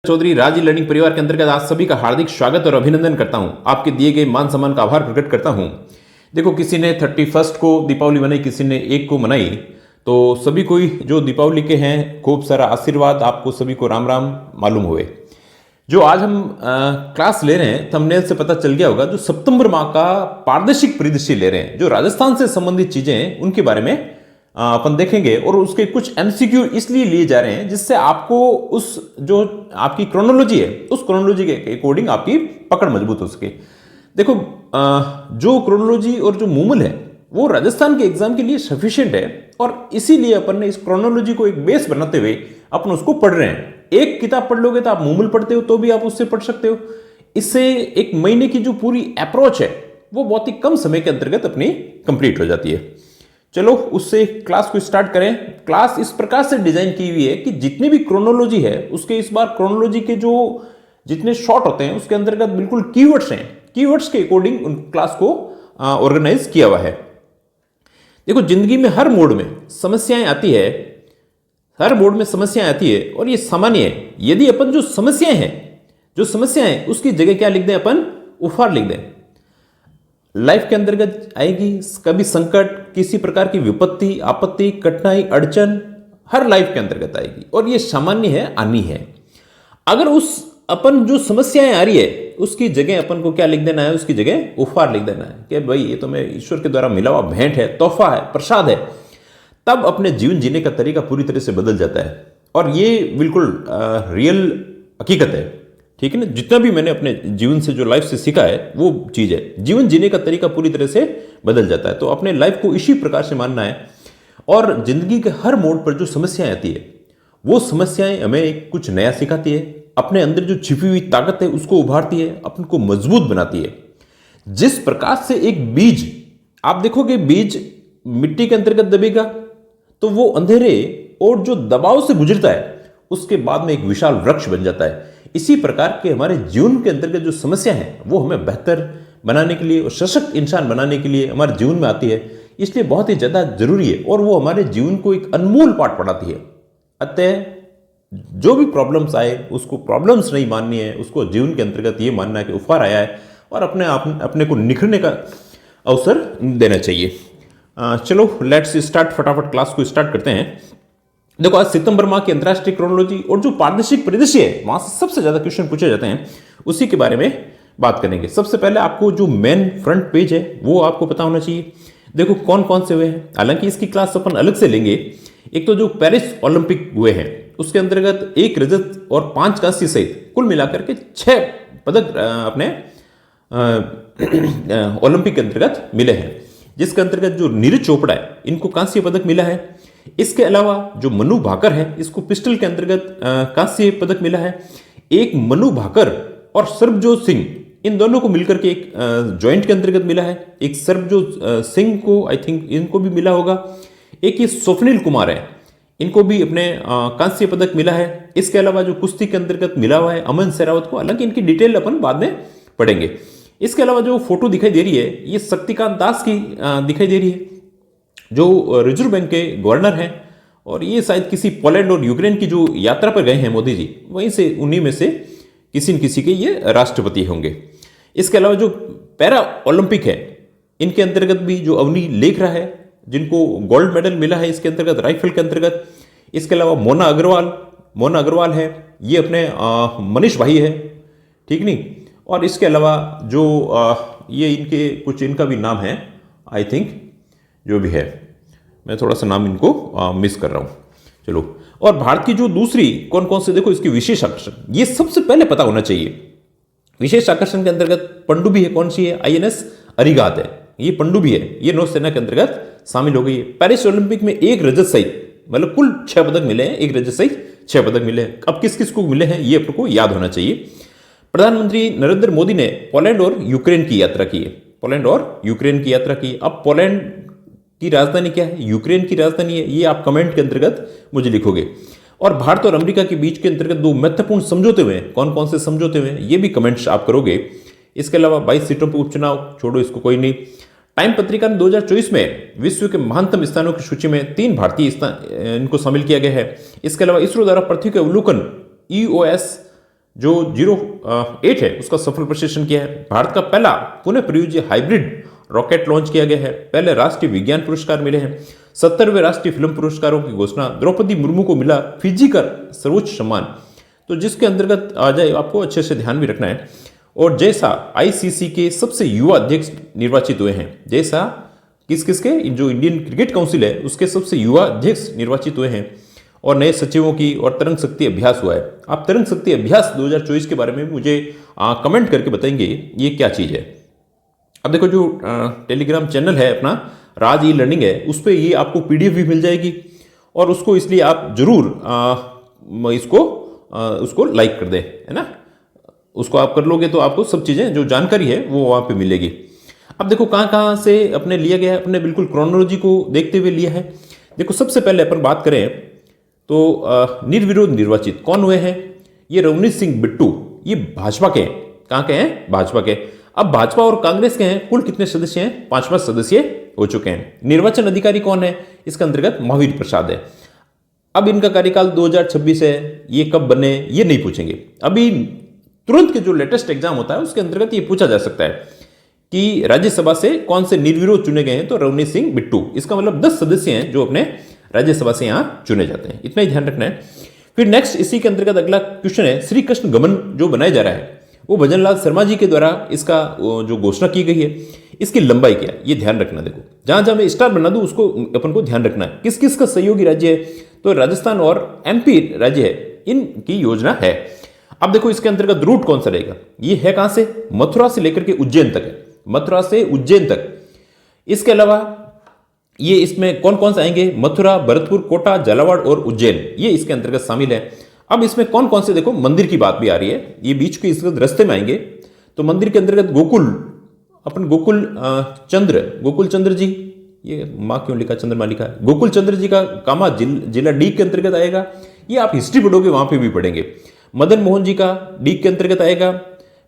चौधरी राज learning परिवार के अंतर्गत आप सभी का हार्दिक स्वागत और अभिनंदन करता हूं। आपके दिए गए मान सम्मान का आभार प्रकट करता हूं। देखो, किसी ने 31 को दीपावली मनाई, किसी ने 1 को मनाई, तो सभी कोई जो दीपावली के हैं खूब सारा आशीर्वाद आपको सभी को राम राम मालूम हुए। जो आज हम क्लास ले रहे हैं, थंबनेल से पता चल गया होगा, जो सितंबर माह का पारदर्शिक परिदृश्य ले रहे हैं, जो राजस्थान से संबंधित चीजें हैं उनके बारे में अपन देखेंगे। और उसके कुछ एमसीक्यू इसलिए लिए जा रहे हैं जिससे आपको उस जो आपकी क्रोनोलॉजी है उस क्रोनोलॉजी के अकॉर्डिंग आपकी पकड़ मजबूत हो सके। देखो, जो क्रोनोलॉजी और जो मूवल है वो राजस्थान के एग्जाम के लिए सफिशिएंट है, और इसीलिए अपन ने इस क्रोनोलॉजी को एक बेस बनाते हुए अपन उसको पढ़ रहे हैं। एक किताब पढ़ लोगे तो आप मूवल पढ़ते हो तो भी आप उससे पढ़ सकते हो। इससे एक महीने की जो पूरी अप्रोच है वो बहुत ही कम समय के अंतर्गत अपनी कंप्लीट हो जाती है। चलो, उससे क्लास को स्टार्ट करें। क्लास इस प्रकार से डिजाइन की हुई है कि जितनी भी क्रोनोलॉजी है उसके इस बार क्रोनोलॉजी के जो जितने शॉर्ट होते हैं उसके अंतर्गत बिल्कुल कीवर्ड्स हैं, कीवर्ड्स के अकॉर्डिंग उन क्लास को ऑर्गेनाइज किया हुआ है। देखो, जिंदगी में हर मोड में समस्याएं आती है, हर मोड में समस्याएं आती है और ये सामान्य है। यदि अपन जो समस्याएं उसकी जगह क्या लिख दें, अपन उपहार लिख दें। लाइफ के अंतर्गत आएगी कभी संकट, किसी प्रकार की विपत्ति, आपत्ति, कठिनाई, अड़चन हर लाइफ के अंतर्गत आएगी और ये सामान्य है, आनी है। अगर उस अपन जो समस्याएं आ रही है उसकी जगह अपन को क्या लिख देना है, उसकी जगह उपहार लिख देना है कि भाई ये तो मैं ईश्वर के द्वारा मिला हुआ भेंट है, तोहफा है, प्रसाद है। तब अपने जीवन जीने का तरीका पूरी तरह से बदल जाता है और ये बिल्कुल रियल हकीकत है। ठीक है ना। जितना भी मैंने अपने जीवन से जो लाइफ से सीखा है वो चीज है, जीवन जीने का तरीका पूरी तरह से बदल जाता है। तो अपने लाइफ को इसी प्रकार से मानना है। और जिंदगी के हर मोड पर जो समस्याएं आती है वो समस्याएं हमें कुछ नया सिखाती है, अपने अंदर जो छिपी हुई ताकत है उसको उभारती है, अपन को मजबूत बनाती है। जिस प्रकार से एक बीज, आप देखोगे बीज मिट्टी के अंतर्गत दबेगा तो वो अंधेरे और जो दबाव से गुजरता है उसके बाद में एक विशाल वृक्ष बन जाता है। इसी प्रकार के हमारे जीवन के अंतर्गत जो समस्या है वो हमें बेहतर बनाने के लिए और सशक्त इंसान बनाने के लिए हमारे जीवन में आती है, इसलिए बहुत ही ज्यादा जरूरी है और वो हमारे जीवन को एक अनमोल पाठ पढ़ाती है। अतः जो भी प्रॉब्लम्स आए उसको प्रॉब्लम्स नहीं माननी है, उसको जीवन के अंतर्गत ये मानना है कि उपहार आया है और अपने को निखरने का अवसर देना चाहिए। चलो लेट्स स्टार्ट, फटाफट क्लास को स्टार्ट करते हैं। देखो, आज सितंबर माह की अंतरराष्ट्रीय क्रोनोलॉजी और जो पारदर्शिक परिदृश्य है वहां से सबसे ज्यादा क्वेश्चन पूछे जाते हैं, उसी के बारे में बात करेंगे। सबसे पहले आपको जो मेन फ्रंट पेज है वो आपको पता होना चाहिए। देखो कौन कौन से हुए हैं, हालांकि इसकी क्लास अपन अलग से लेंगे। एक तो जो पेरिस ओलंपिक हुए हैं उसके अंतर्गत 1 रजत और 5 कांस्य सहित कुल मिलाकर के 6 पदक अपने ओलंपिक के अंतर्गत मिले हैं, जिसके अंतर्गत जो नीरज चोपड़ा है इनको कांस्य पदक मिला है। इसके अलावा जो मनु भाकर है इसको पिस्टल के अंतर्गत कांस्य पदक मिला है। एक मनु भाकर और सरबजोत सिंह, इन दोनों को मिलकर के एक जॉइंट के अंतर्गत मिला है। एक सरबजोत सिंह को आई थिंक इनको भी मिला होगा। एक ये स्वप्निल कुमार है, इनको भी अपने कांस्य पदक मिला है। इसके अलावा जो कुश्ती के अंतर्गत मिला हुआ है अमन शेरावत को, हालांकि इनकी डिटेल अपन बाद में पढ़ेंगे। इसके अलावा जो फोटो दिखाई दे रही है ये शक्तिकांत दास की दिखाई दे रही है, जो रिजर्व बैंक के गवर्नर हैं, और ये शायद किसी पोलैंड और यूक्रेन की जो यात्रा पर गए हैं मोदी जी, वहीं से उन्हीं में से किसी न किसी के ये राष्ट्रपति होंगे। इसके अलावा जो पैरा ओलंपिक है इनके अंतर्गत भी जो अवनी लेखरा है जिनको गोल्ड मेडल मिला है इसके अंतर्गत राइफल के अंतर्गत। इसके अलावा मोना अग्रवाल है, ये अपने मनीष भाई है, ठीक नहीं। और इसके अलावा जो ये इनके कुछ इनका भी नाम है आई थिंक, जो भी है मैं थोड़ा सा नाम इनको मिस कर रहा हूं। चलो, और भारत की जो दूसरी कौन कौन से, देखो इसकी विशेष आकर्षण ये सबसे पहले पता होना चाहिए। विशेष आकर्षण के अंतर्गत पनडुब्बी है, कौन सी है, आईएनएस अरिगात है, ये पनडुब्बी है, ये नौसेना के अंतर्गत शामिल हो गई है। पेरिस ओलंपिक में 1 रजत सहित मतलब कुल 6 पदक मिले हैं, 1 रजत सहित 6 पदक मिले हैं। अब किस किस को मिले हैं ये आपको याद होना चाहिए। प्रधानमंत्री नरेंद्र मोदी ने पोलैंड और यूक्रेन की यात्रा की है, अब पोलैंड की राजधानी क्या है, यूक्रेन की राजधानी है, ये आप कमेंट के अंतर्गत मुझे लिखोगे। और भारत और अमेरिका के बीच के अंतर्गत 2 महत्वपूर्ण समझौते हुए हैं, कौन कौन से समझौते हुए हैं ये भी कमेंट्स आप करोगे। इसके अलावा 22 सीटों पर उपचुनाव, छोड़ो इसको कोई नहीं। टाइम पत्रिका ने 2024 में विश्व के महानतम स्थानों की सूची में 3 भारतीय स्थान इनको शामिल किया गया है। इसके अलावा इसरो द्वारा पृथ्वी के अवलोकन EOS जो 08 है उसका सफल प्रक्षेपण किया है। भारत का पहला पुनः प्रयोज्य हाइब्रिड रॉकेट लॉन्च किया गया है। पहले राष्ट्रीय विज्ञान पुरस्कार मिले हैं। 70वें राष्ट्रीय फिल्म पुरस्कारों की घोषणा। द्रौपदी मुर्मू को मिला फिजी का सर्वोच्च सम्मान, तो जिसके अंतर्गत आ जाए आपको अच्छे से ध्यान भी रखना है। और जैसा आईसीसी के सबसे युवा अध्यक्ष निर्वाचित हुए हैं। जैसा किसके जो इंडियन क्रिकेट काउंसिल है उसके सबसे युवा अध्यक्ष निर्वाचित हुए हैं। और नए सचिवों की और तरंग शक्ति अभ्यास हुआ है। आप तरंग शक्ति अभ्यास 2024 के बारे में मुझे कमेंट करके बताएंगे ये क्या चीज़ है। अब देखो जो टेलीग्राम चैनल है अपना राज ई लर्निंग है, उस पर ये आपको पीडीएफ भी मिल जाएगी और उसको इसलिए आप जरूर उसको लाइक कर दें, है ना। उसको आप कर लोगे तो आपको सब चीज़ें जो जानकारी है वो वहाँ पे मिलेगी। अब देखो कहाँ से अपने लिया गया है, अपने बिल्कुल क्रोनोलॉजी को देखते हुए लिया है। देखो सबसे पहले अपन बात करें तो निर्विरोध निर्वाचित कौन हुए हैं, ये रवनीत सिंह बिट्टू, ये भाजपा के हैं। कहाँ के हैं? भाजपा के। अब भाजपा और कांग्रेस के हैं, कुल कितने सदस्य हैं? 5 सदस्य हो चुके हैं। निर्वाचन अधिकारी कौन है? इसके अंतर्गत महावीर प्रसाद है। अब इनका कार्यकाल 2026 है। ये कब बने ये नहीं पूछेंगे। अभी तुरंत के जो लेटेस्ट एग्जाम होता है उसके अंतर्गत ये पूछा जा सकता है कि राज्यसभा से कौन से निर्विरोध चुने गए हैं, तो रवनीत सिंह बिट्टू। इसका मतलब 10 सदस्य हैं जो अपने राज्यसभा से यहां चुने जाते हैं, इतना ही ध्यान रखना है। फिर नेक्स्ट इसी के अंतर्गत अगला क्वेश्चन है, श्री कृष्ण गमन जो बनाया जा रहा है वो भजनलाल शर्मा जी के द्वारा इसका जो घोषणा की गई है, इसकी लंबाई क्या है ये ध्यान रखना। देखो जहां जहां मैं स्टार बना दूं उसको अपन को ध्यान रखना है। किस किस का सहयोगी राज्य है, तो राजस्थान और एमपी राज्य है, इनकी योजना है। अब देखो इसके अंतर्गत रूट कौन सा रहेगा, ये है कहां से? मथुरा से लेकर के उज्जैन तक है, मथुरा से उज्जैन तक। इसके अलावा ये इसमें कौन कौन से आएंगे? मथुरा, भरतपुर, कोटा, झालावाड़ और उज्जैन, ये इसके अंतर्गत शामिल है। अब इसमें कौन कौन से, देखो मंदिर की बात भी आ रही है, ये बीच के इस रास्ते में आएंगे। तो मंदिर के अंतर्गत गोकुल, अपन गोकुल चंद्र जी, ये माँ क्यों लिखा चंद्रमा लिखा है, गोकुल चंद्र जी का कामा जिला डी के अंतर्गत आएगा। ये आप हिस्ट्री पढ़ोगे वहां पे भी पढ़ेंगे। मदन मोहन जी का डी के अंतर्गत आएगा।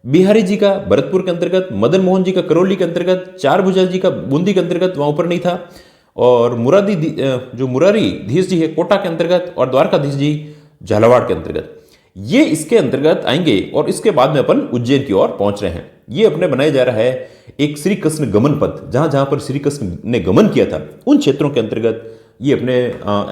बिहारी जी का भरतपुर के अंतर्गत, मदन मोहन जी का करौली के अंतर्गत, चार भुजा जी का बूंदी के अंतर्गत, वहां ऊपर नहीं था। और मुरारी धीश जी है कोटा के अंतर्गत, और द्वारकाधीश जी झालावाड़ के अंतर्गत, ये इसके अंतर्गत आएंगे। और इसके बाद में अपन उज्जैन की ओर पहुंच रहे हैं। ये अपने बनाया जा रहा है एक श्री कृष्ण गमन पथ, जहां जहां पर श्री कृष्ण ने गमन किया था उन क्षेत्रों के अंतर्गत ये अपने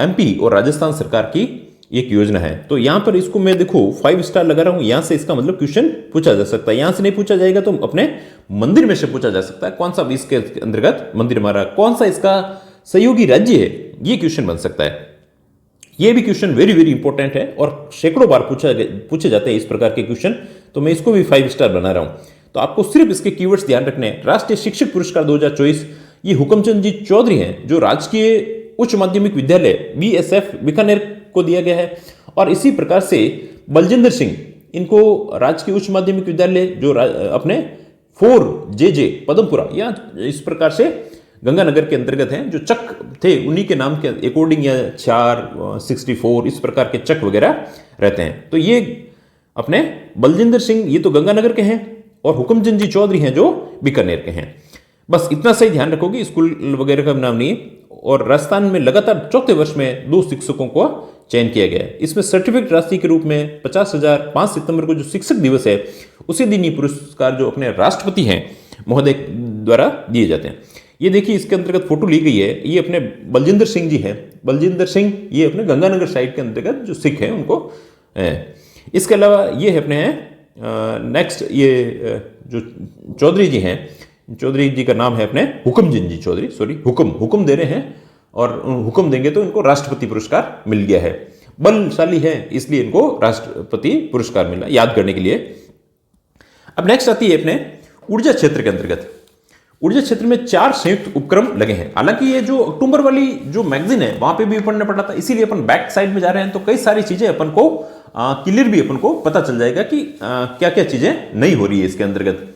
एमपी और राजस्थान सरकार की एक योजना है। तो यहां पर इसको मैं देखो 5 स्टार लगा रहा हूं। यहां से इसका मतलब क्वेश्चन पूछा जा सकता है। यहां से नहीं पूछा जाएगा तो अपने मंदिर में से पूछा जा सकता है, कौन सा भी इसके अंतर्गत मंदिर हमारा, कौन सा इसका सहयोगी राज्य है, ये क्वेश्चन बन सकता है। ये भी क्वेश्चन वेरी वेरी इंपॉर्टेंट है और सैकड़ों बार पूछे जाते हैं इस प्रकार के क्वेश्चन, तो मैं इसको भी 5 स्टार बना रहा हूं। तो आपको सिर्फ इसके कीवर्ड्स ध्यान रखने हैं। राष्ट्रीय शिक्षक पुरस्कार 2024 ये हुकमचंद जी चौधरी हैं, जो राजकीय उच्च माध्यमिक विद्यालय BSF बीकानेर को दिया गया है। और इसी प्रकार से बलजिंदर सिंह, इनको राजकीय उच्च माध्यमिक विद्यालय जो अपने 4JJ पदमपुरा या इस प्रकार से गंगानगर के अंतर्गत हैं, जो चक थे उन्हीं के नाम के अकॉर्डिंग या 464 इस प्रकार के चक वगैरह रहते हैं। तो ये अपने बलजिंदर सिंह ये तो गंगानगर के हैं और हुकमचंद जी चौधरी हैं जो बीकानेर के हैं। बस इतना सही ध्यान रखोगे, स्कूल वगैरह का नाम नहीं है। और राजस्थान में लगातार चौथे वर्ष में 2 शिक्षकों को चयन किया गया है। इसमें सर्टिफिकेट राशि के रूप में 50,000, 5 सितंबर को जो शिक्षक दिवस है उसी दिन ये पुरस्कार जो अपने राष्ट्रपति हैं महोदय द्वारा दिए जाते हैं। ये देखिए इसके अंतर्गत फोटो ली गई है, ये अपने बलजिंदर सिंह जी हैं। बलजिंदर सिंह ये अपने गंगानगर साइड के अंतर्गत जो सिख हैं उनको है। इसके अलावा ये है अपने नेक्स्ट ये जो चौधरी जी हैं, चौधरी जी का नाम है अपने हुकमचंद जी चौधरी, सॉरी हुक्म दे रहे हैं और हुक्म देंगे तो इनको राष्ट्रपति पुरस्कार मिल गया है। बलशाली है इसलिए इनको राष्ट्रपति पुरस्कार मिला, याद करने के लिए। अब नेक्स्ट आती है अपने ऊर्जा क्षेत्र के अंतर्गत। ऊर्जा क्षेत्र में 4 संयुक्त उपक्रम लगे हैं। हालांकि ये जो अक्टूबर वाली जो मैगजीन है वहां पे भी पढ़ना पड़ा था, इसीलिए अपन बैक साइड में जा रहे हैं। तो कई सारी चीजें अपन को क्लियर भी अपन को पता चल जाएगा कि क्या क्या चीजें नहीं हो रही है इसके अंतर्गत।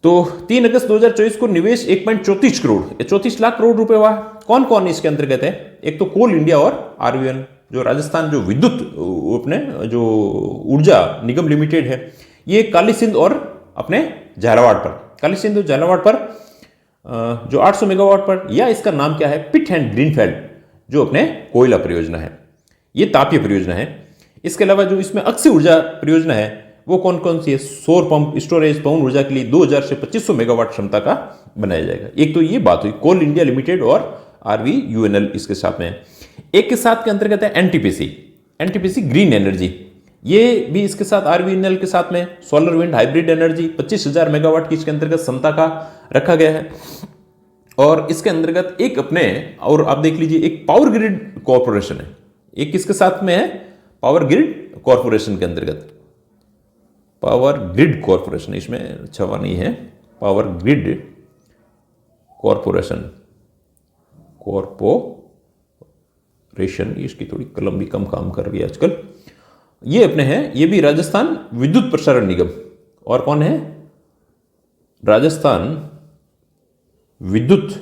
तो 3 अगस्त 2024 को निवेश 1.34 करोड़ 34 लाख करोड़ रुपए हुआ। कौन कौन इसके अंतर्गत है? एक तो कोल इंडिया और RVN जो राजस्थान जो विद्युत अपने जो ऊर्जा निगम लिमिटेड है, ये काली सिंध और अपने झालावाड़ पर, काली सिंध और झालावाड़ पर जो 800 मेगावाट पर, या इसका नाम क्या है, पिट एंड ग्रीनफील्ड जो अपने कोयला परियोजना है, ये तापीय परियोजना है। इसके अलावा जो इसमें अक्षय ऊर्जा परियोजना है वो कौन कौन सी है? सौर पंप स्टोरेज पवन ऊर्जा के लिए 2000 से 2500 मेगावाट क्षमता का बनाया जाएगा। एक तो ये बात हुई कोल इंडिया लिमिटेड और RVUNL इसके साथ में है। एक के साथ के अंतर्गत है एनटीपीसी ग्रीन एनर्जी, ये भी इसके साथ RVNL के साथ में solar wind hybrid energy 25,000 megawatt की इसके अंतर्गत क्षमता का रखा गया है। और इसके अंतर्गत एक अपने और आप देख लीजिए एक पावर ग्रिड कॉरपोरेशन है, एक किसके साथ में है? पावर ग्रिड कॉरपोरेशन के अंतर्गत, पावर ग्रिड कॉरपोरेशन, इसमें छवा नहीं है, पावर ग्रिड कॉरपोरेशन, इसकी थोड़ी कलम भी कम काम कर रही है आजकल। ये अपने हैं, ये भी राजस्थान विद्युत प्रसारण निगम। और कौन है? राजस्थान विद्युत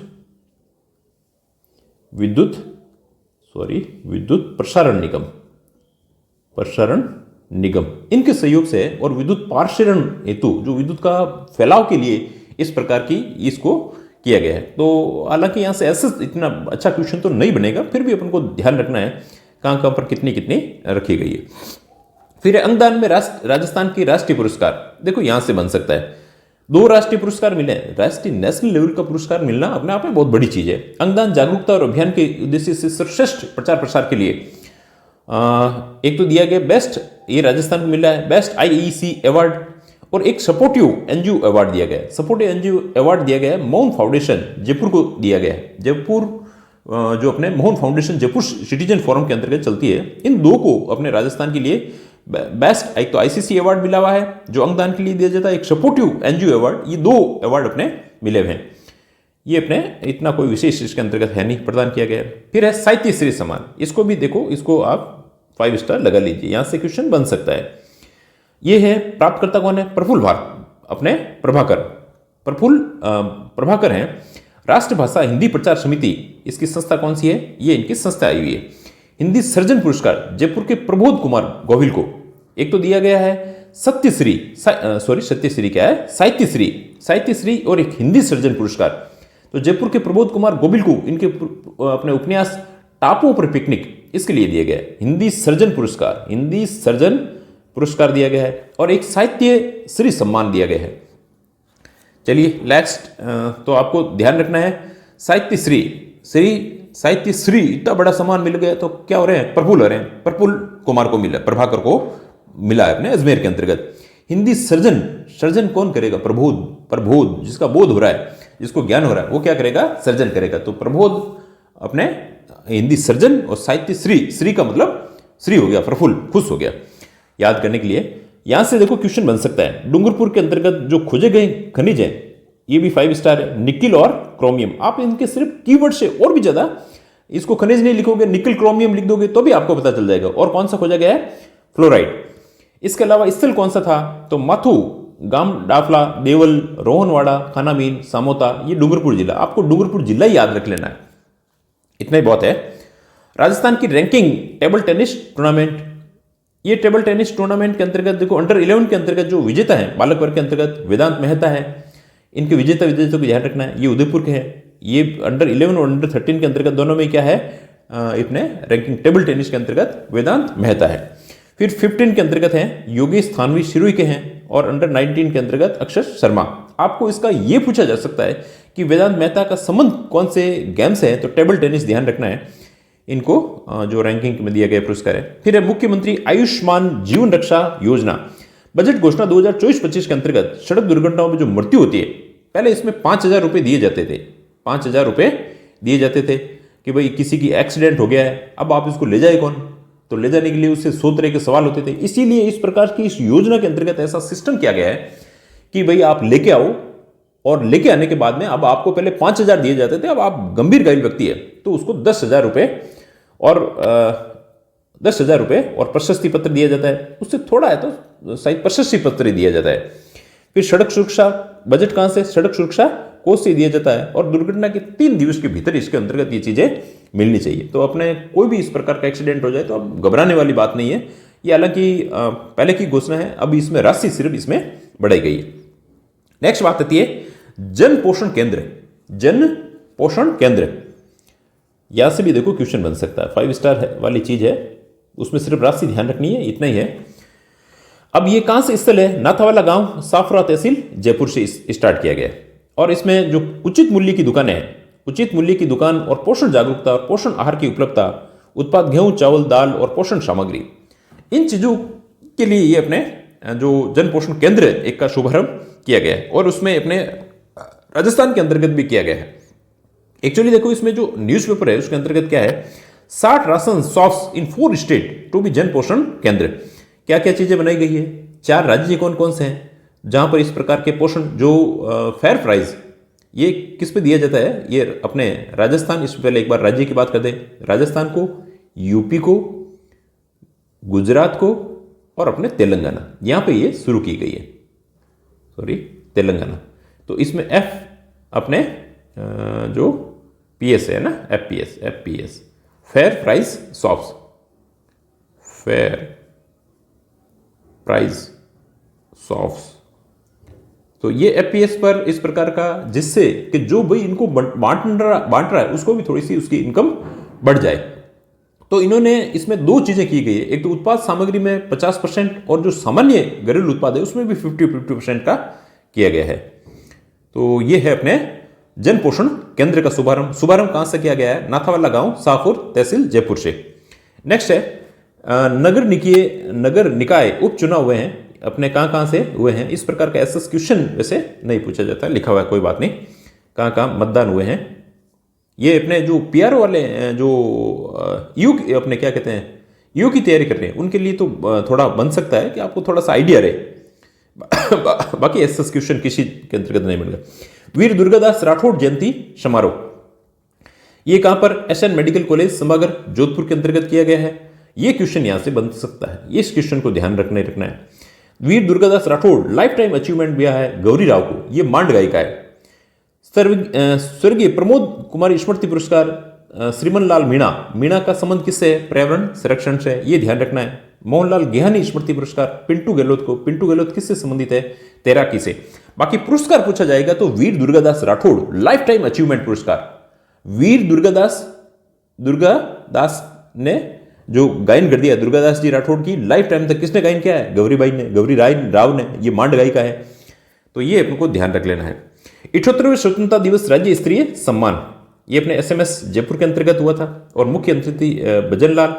प्रसारण निगम, इनके सहयोग से और विद्युत पार्षण हेतु जो विद्युत का फैलाव के लिए इस प्रकार की इसको किया गया है। तो हालांकि यहां से ऐसा इतना अच्छा क्वेश्चन तो नहीं बनेगा, फिर भी अपन को ध्यान रखना है कहां पर कितनी कितनी रखी गई है। फिर अंगदान में राजस्थान की राष्ट्रीय पुरस्कार, देखो यहां से बन सकता है। 2 राष्ट्रीय पुरस्कार मिले, राष्ट्रीय नेशनल लेवल का पुरस्कार मिलना अपने आप में बहुत बड़ी चीज है। अंगदान जागरूकता और अभियान के उद्देश्य से सर्वश्रेष्ठ प्रचार प्रसार के लिए एक तो दिया गया बेस्ट, ये राजस्थान को मिला है, बेस्ट IEC अवार्ड, और एक सपोर्टिव एनजीओ अवार्ड दिया गया है। सपोर्टिव एनजीओ अवार्ड दिया गया है माउंट फाउंडेशन जयपुर को दिया गया है। जयपुर जो अपने mount foundation Jaipur citizen forum के अंतर्गत चलती है, इन 2 को अपने राजस्थान के लिए बेस्ट, एक तो ICC अवार्ड मिला हुआ है जो अंगदान के लिए दिया जाता है, एक सपोर्टिव एनजीओ अवार्ड, ये 2 अवार्ड अपने मिले हुए हैं। ये अपने इतना कोई विशेष इसके अंतर्गत है नहीं, प्रदान किया गया है। फिर है साहित्य श्री सम्मान, इसको भी देखो, इसको आप 5 स्टार लगा लीजिए, यहां से क्वेश्चन बन सकता है। ये है प्राप्तकर्ता कौन है? प्रफुल्ल अपने प्रभाकर हैं। राष्ट्रभाषा हिंदी प्रचार समिति, इसकी संस्था कौन सी है? ये इनकी संस्था आई हुई है। हिंदी सर्जन पुरस्कार जयपुर के प्रबोध कुमार गोविल को एक तो दिया गया है सत्यश्री क्या है? साहित्यश्री और एक हिंदी सर्जन पुरस्कार। तो जयपुर के प्रबोध कुमार गोविल को इनके अपने उपन्यास टापुओं पर पिकनिक, इसके लिए दिया गया है हिंदी सर्जन पुरस्कार दिया गया है, और एक साहित्य श्री सम्मान दिया गया है। चलिए नेक्स्ट, तो आपको ध्यान रखना है साहित्य श्री इतना बड़ा सम्मान मिल गया तो क्या हो रहे हैं? प्रफुल्ल कुमार को मिला, प्रभाकर को मिला है अपने अजमेर के अंतर्गत। हिंदी सर्जन कौन करेगा? प्रबोध, जिसका बोध हो रहा है, जिसको ज्ञान हो रहा है, वो क्या करेगा? सर्जन करेगा। तो प्रबोध अपने हिंदी सर्जन, और साहित्य श्री का मतलब श्री हो गया, प्रफुल्ल खुश हो गया। याद करने के लिए यहां से देखो क्वेश्चन बन सकता है। डूंगरपुर के अंतर्गत जो खोजे गए खनिज हैं, ये भी 5 स्टार है, निकिल और क्रोमियम। आप इनके सिर्फ कीवर्ड से और भी ज्यादा इसको खनिज नहीं लिखोगे, निकिल क्रोमियम लिख दोगे तो भी आपको पता चल जाएगा। और कौन सा खोजा गया है? फ्लोराइड। इसके अलावा स्थल कौन सा था? तो माथु, गाम डाफला, देवल, रोहनवाड़ा, खानामीन, सामोता, ये डूंगरपुर जिला। आपको डूंगरपुर जिला ही याद रख लेना है, इतना ही बहुत है। राजस्थान की रैंकिंग टेबल टेनिस टूर्नामेंट, ये टेबल टेनिस टूर्नामेंट के अंतर्गत देखो अंडर 11 के अंतर्गत जो विजेता है बालक वर्ग के अंतर्गत वेदांत मेहता है। इनके विजेता को ध्यान रखना है, ये उदयपुर के हैं। ये अंडर 11 और अंडर 13 के अंतर्गत दोनों में क्या है? इतने रैंकिंग टेबल टेनिस के अंतर्गत वेदांत मेहता है। फिर 15 के अंतर्गत हैं योगेश थानवी शिरुई के हैं, और अंडर 19 के अंतर्गत अक्षर शर्मा। आपको इसका यह पूछा जा सकता है कि वेदांत मेहता का संबंध कौन से गेम से है, तो टेबल टेनिस ध्यान रखना है इनको, जो रैंकिंग में दिया गया पुरस्कार है। फिर है मुख्यमंत्री आयुष्मान जीवन रक्षा योजना। बजट घोषणा 2024-25 के अंतर्गत सड़क दुर्घटनाओं में जो मृत्यु होती है, पहले इसमें 5,000 रुपये दिए जाते थे, 5,000 रुपये दिए जाते थे कि भाई किसी की एक्सीडेंट हो गया है, अब आप इसको ले जाए कौन? तो ले जाने के लिए उससे 100 तरह के सवाल होते थे। इसीलिए इस प्रकार की इस योजना के अंतर्गत ऐसा सिस्टम किया गया है कि भाई आप लेके आओ, और लेके आने के बाद में अब आपको पहले 5,000 दिए जाते थे, अब आप गंभीर घायल व्यक्ति है तो उसको 10,000 रुपये और 10,000 रुपये और प्रशस्ति पत्र दिया जाता है। उससे थोड़ा है तो शायद प्रशस्ति पत्र दिया जाता है। फिर सड़क सुरक्षा बजट कहां से? सड़क सुरक्षा कोष से दिया जाता है, और दुर्घटना के 3 दिवस के भीतर इसके अंतर्गत ये चीजें मिलनी चाहिए। तो अपने कोई भी इस प्रकार का एक्सीडेंट हो जाए तो अब घबराने वाली बात नहीं है। ये हालांकि पहले की घोषणा है, अब इसमें राशि सिर्फ इसमें बढ़ाई गई है। नेक्स्ट बात आती है जन पोषण केंद्र। यहां से भी देखो क्वेश्चन बन सकता है, 5 स्टार वाली चीज है, उसमें सिर्फ राशि ध्यान रखनी है, इतना ही है। अब ये कहां से स्थल है? नाथावाला गांव, साफरा तहसील, जयपुर से स्टार्ट किया गया है। और इसमें जो उचित मूल्य की दुकानें हैं, उचित मूल्य की दुकान और पोषण जागरूकता और पोषण आहार की उपलब्धता, उत्पाद गेहूं, चावल, दाल और पोषण सामग्री, इन चीजों के लिए ये अपने जो जन पोषण केंद्र एक का शुभारंभ किया गया है और उसमें अपने राजस्थान के अंतर्गत भी किया गया है। एक्चुअली देखो इसमें जो न्यूज़पेपर है उसके अंतर्गत क्या है, 60 ration shops in 4 state to be Jan Poshan केंद्र। क्या क्या चीजें बनाई गई है? 4 राज्य कौन कौन से हैं जहां पर इस प्रकार के पोषण जो फेयर प्राइस ये किस पे दिया जाता है? ये अपने राजस्थान, इससे पहले एक बार राज्य की बात कर दें, राजस्थान को, यूपी को, गुजरात को और अपने तेलंगाना, यहां पे ये शुरू की गई है। सॉरी, तेलंगाना। तो इसमें एफ अपने जो पीएस है ना, FPS fair price shops, fair price shops. तो ये एफपीएस पर इस प्रकार का, जिससे कि जो भाई इनको बांट रहा है उसको भी थोड़ी सी उसकी इनकम बढ़ जाए। तो इन्होंने इसमें 2 चीजें की गई है, एक तो उत्पाद सामग्री में 50% और जो सामान्य घरेलू उत्पाद है उसमें भी 50% का किया गया है। तो ये है अपने जन पोषण केंद्र का शुभारंभ कहां से किया गया है? नाथावाला गांव, शाहपुर तहसील, जयपुर से। नेक्स्ट है नगर निकाय उपचुनाव हुए हैं अपने, कहां से हुए हैं? इस प्रकार का ऐसा क्वेश्चन वैसे नहीं पूछा जाता, लिखा हुआ है, कोई बात नहीं। कहां मतदान हुए हैं? ये अपने जो पीआरओ वाले जो यू अपने क्या कहते हैं, यू की तैयारी कर रहे हैं, उनके लिए तो थोड़ा बन सकता है कि आपको थोड़ा सा आइडिया रहे। बाकी ऐसा क्वेश्चन किसी के अंतर्गत नहीं मिलेगा। वीर दुर्गादास राठौड़ जयंती समारोह, ये कहां पर? एसएन मेडिकल कॉलेज सभागार, जोधपुर के अंतर्गत किया गया है। ये क्वेश्चन यहां से बन सकता है, ये इस क्वेश्चन को ध्यान रखना है। Veer Durgadas Rathore life time achievement दिया है गौरी राव को, ये मांड गायिका है। स्वर्गीय प्रमोद कुमारी स्मृति पुरस्कार श्रीमन लाल मीणा का संबंध किससे है? पर्यावरण संरक्षण से, ये ध्यान रखना है। मोहनलाल गेहानी स्मृति पुरस्कार पिंटू गहलोत किससे संबंधित है? तैराकी से। बाकी पुरस्कार पूछा जाएगा तो Veer Durgadas Rathore life time achievement पुरस्कार, वीर दुर्गादास ने जो गायन कर दिया, दुर्गादास जी राठौड़ की लाइफ टाइम तक किसने गायन किया है? गौरी राव ने, ये मांड गायिका है। तो ये अपने को ध्यान रख लेना है। 78वें स्वतंत्रता दिवस राज्य स्तरीय सम्मान, ये अपने एसएमएस जयपुर के अंतर्गत हुआ था और मुख्य अतिथि भजन लाल,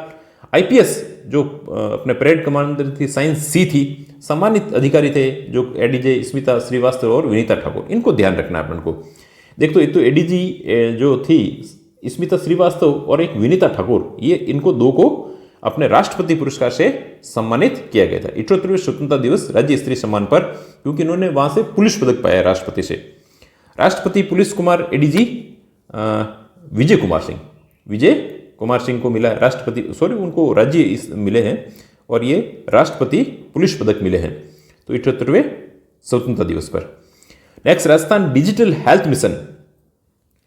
आईपीएस जो अपने परेड कमांडर थी, साइंस सी थी, सम्मानित अधिकारी थे जो एडीजे स्मिता श्रीवास्तव और विनीता ठाकुर, इनको ध्यान रखना है अपन को। देख तो एक तो एडीजी जो थी स्मिता श्रीवास्तव और एक विनीता ठाकुर, ये इनको 2 को अपने राष्ट्रपति पुरस्कार से सम्मानित किया गया था 78वें स्वतंत्रता दिवस राज्य स्तरीय सम्मान पर, क्योंकि इन्होंने वहां से पुलिस पदक पाया राष्ट्रपति से। राष्ट्रपति पुलिस कुमार एडीजी विजय कुमार सिंह को मिला राष्ट्रपति, उनको राज्य मिले हैं और ये राष्ट्रपति पुलिस पदक मिले हैं। तो 78वें स्वतंत्रता दिवस पर। Next, Rajasthan digital health mission,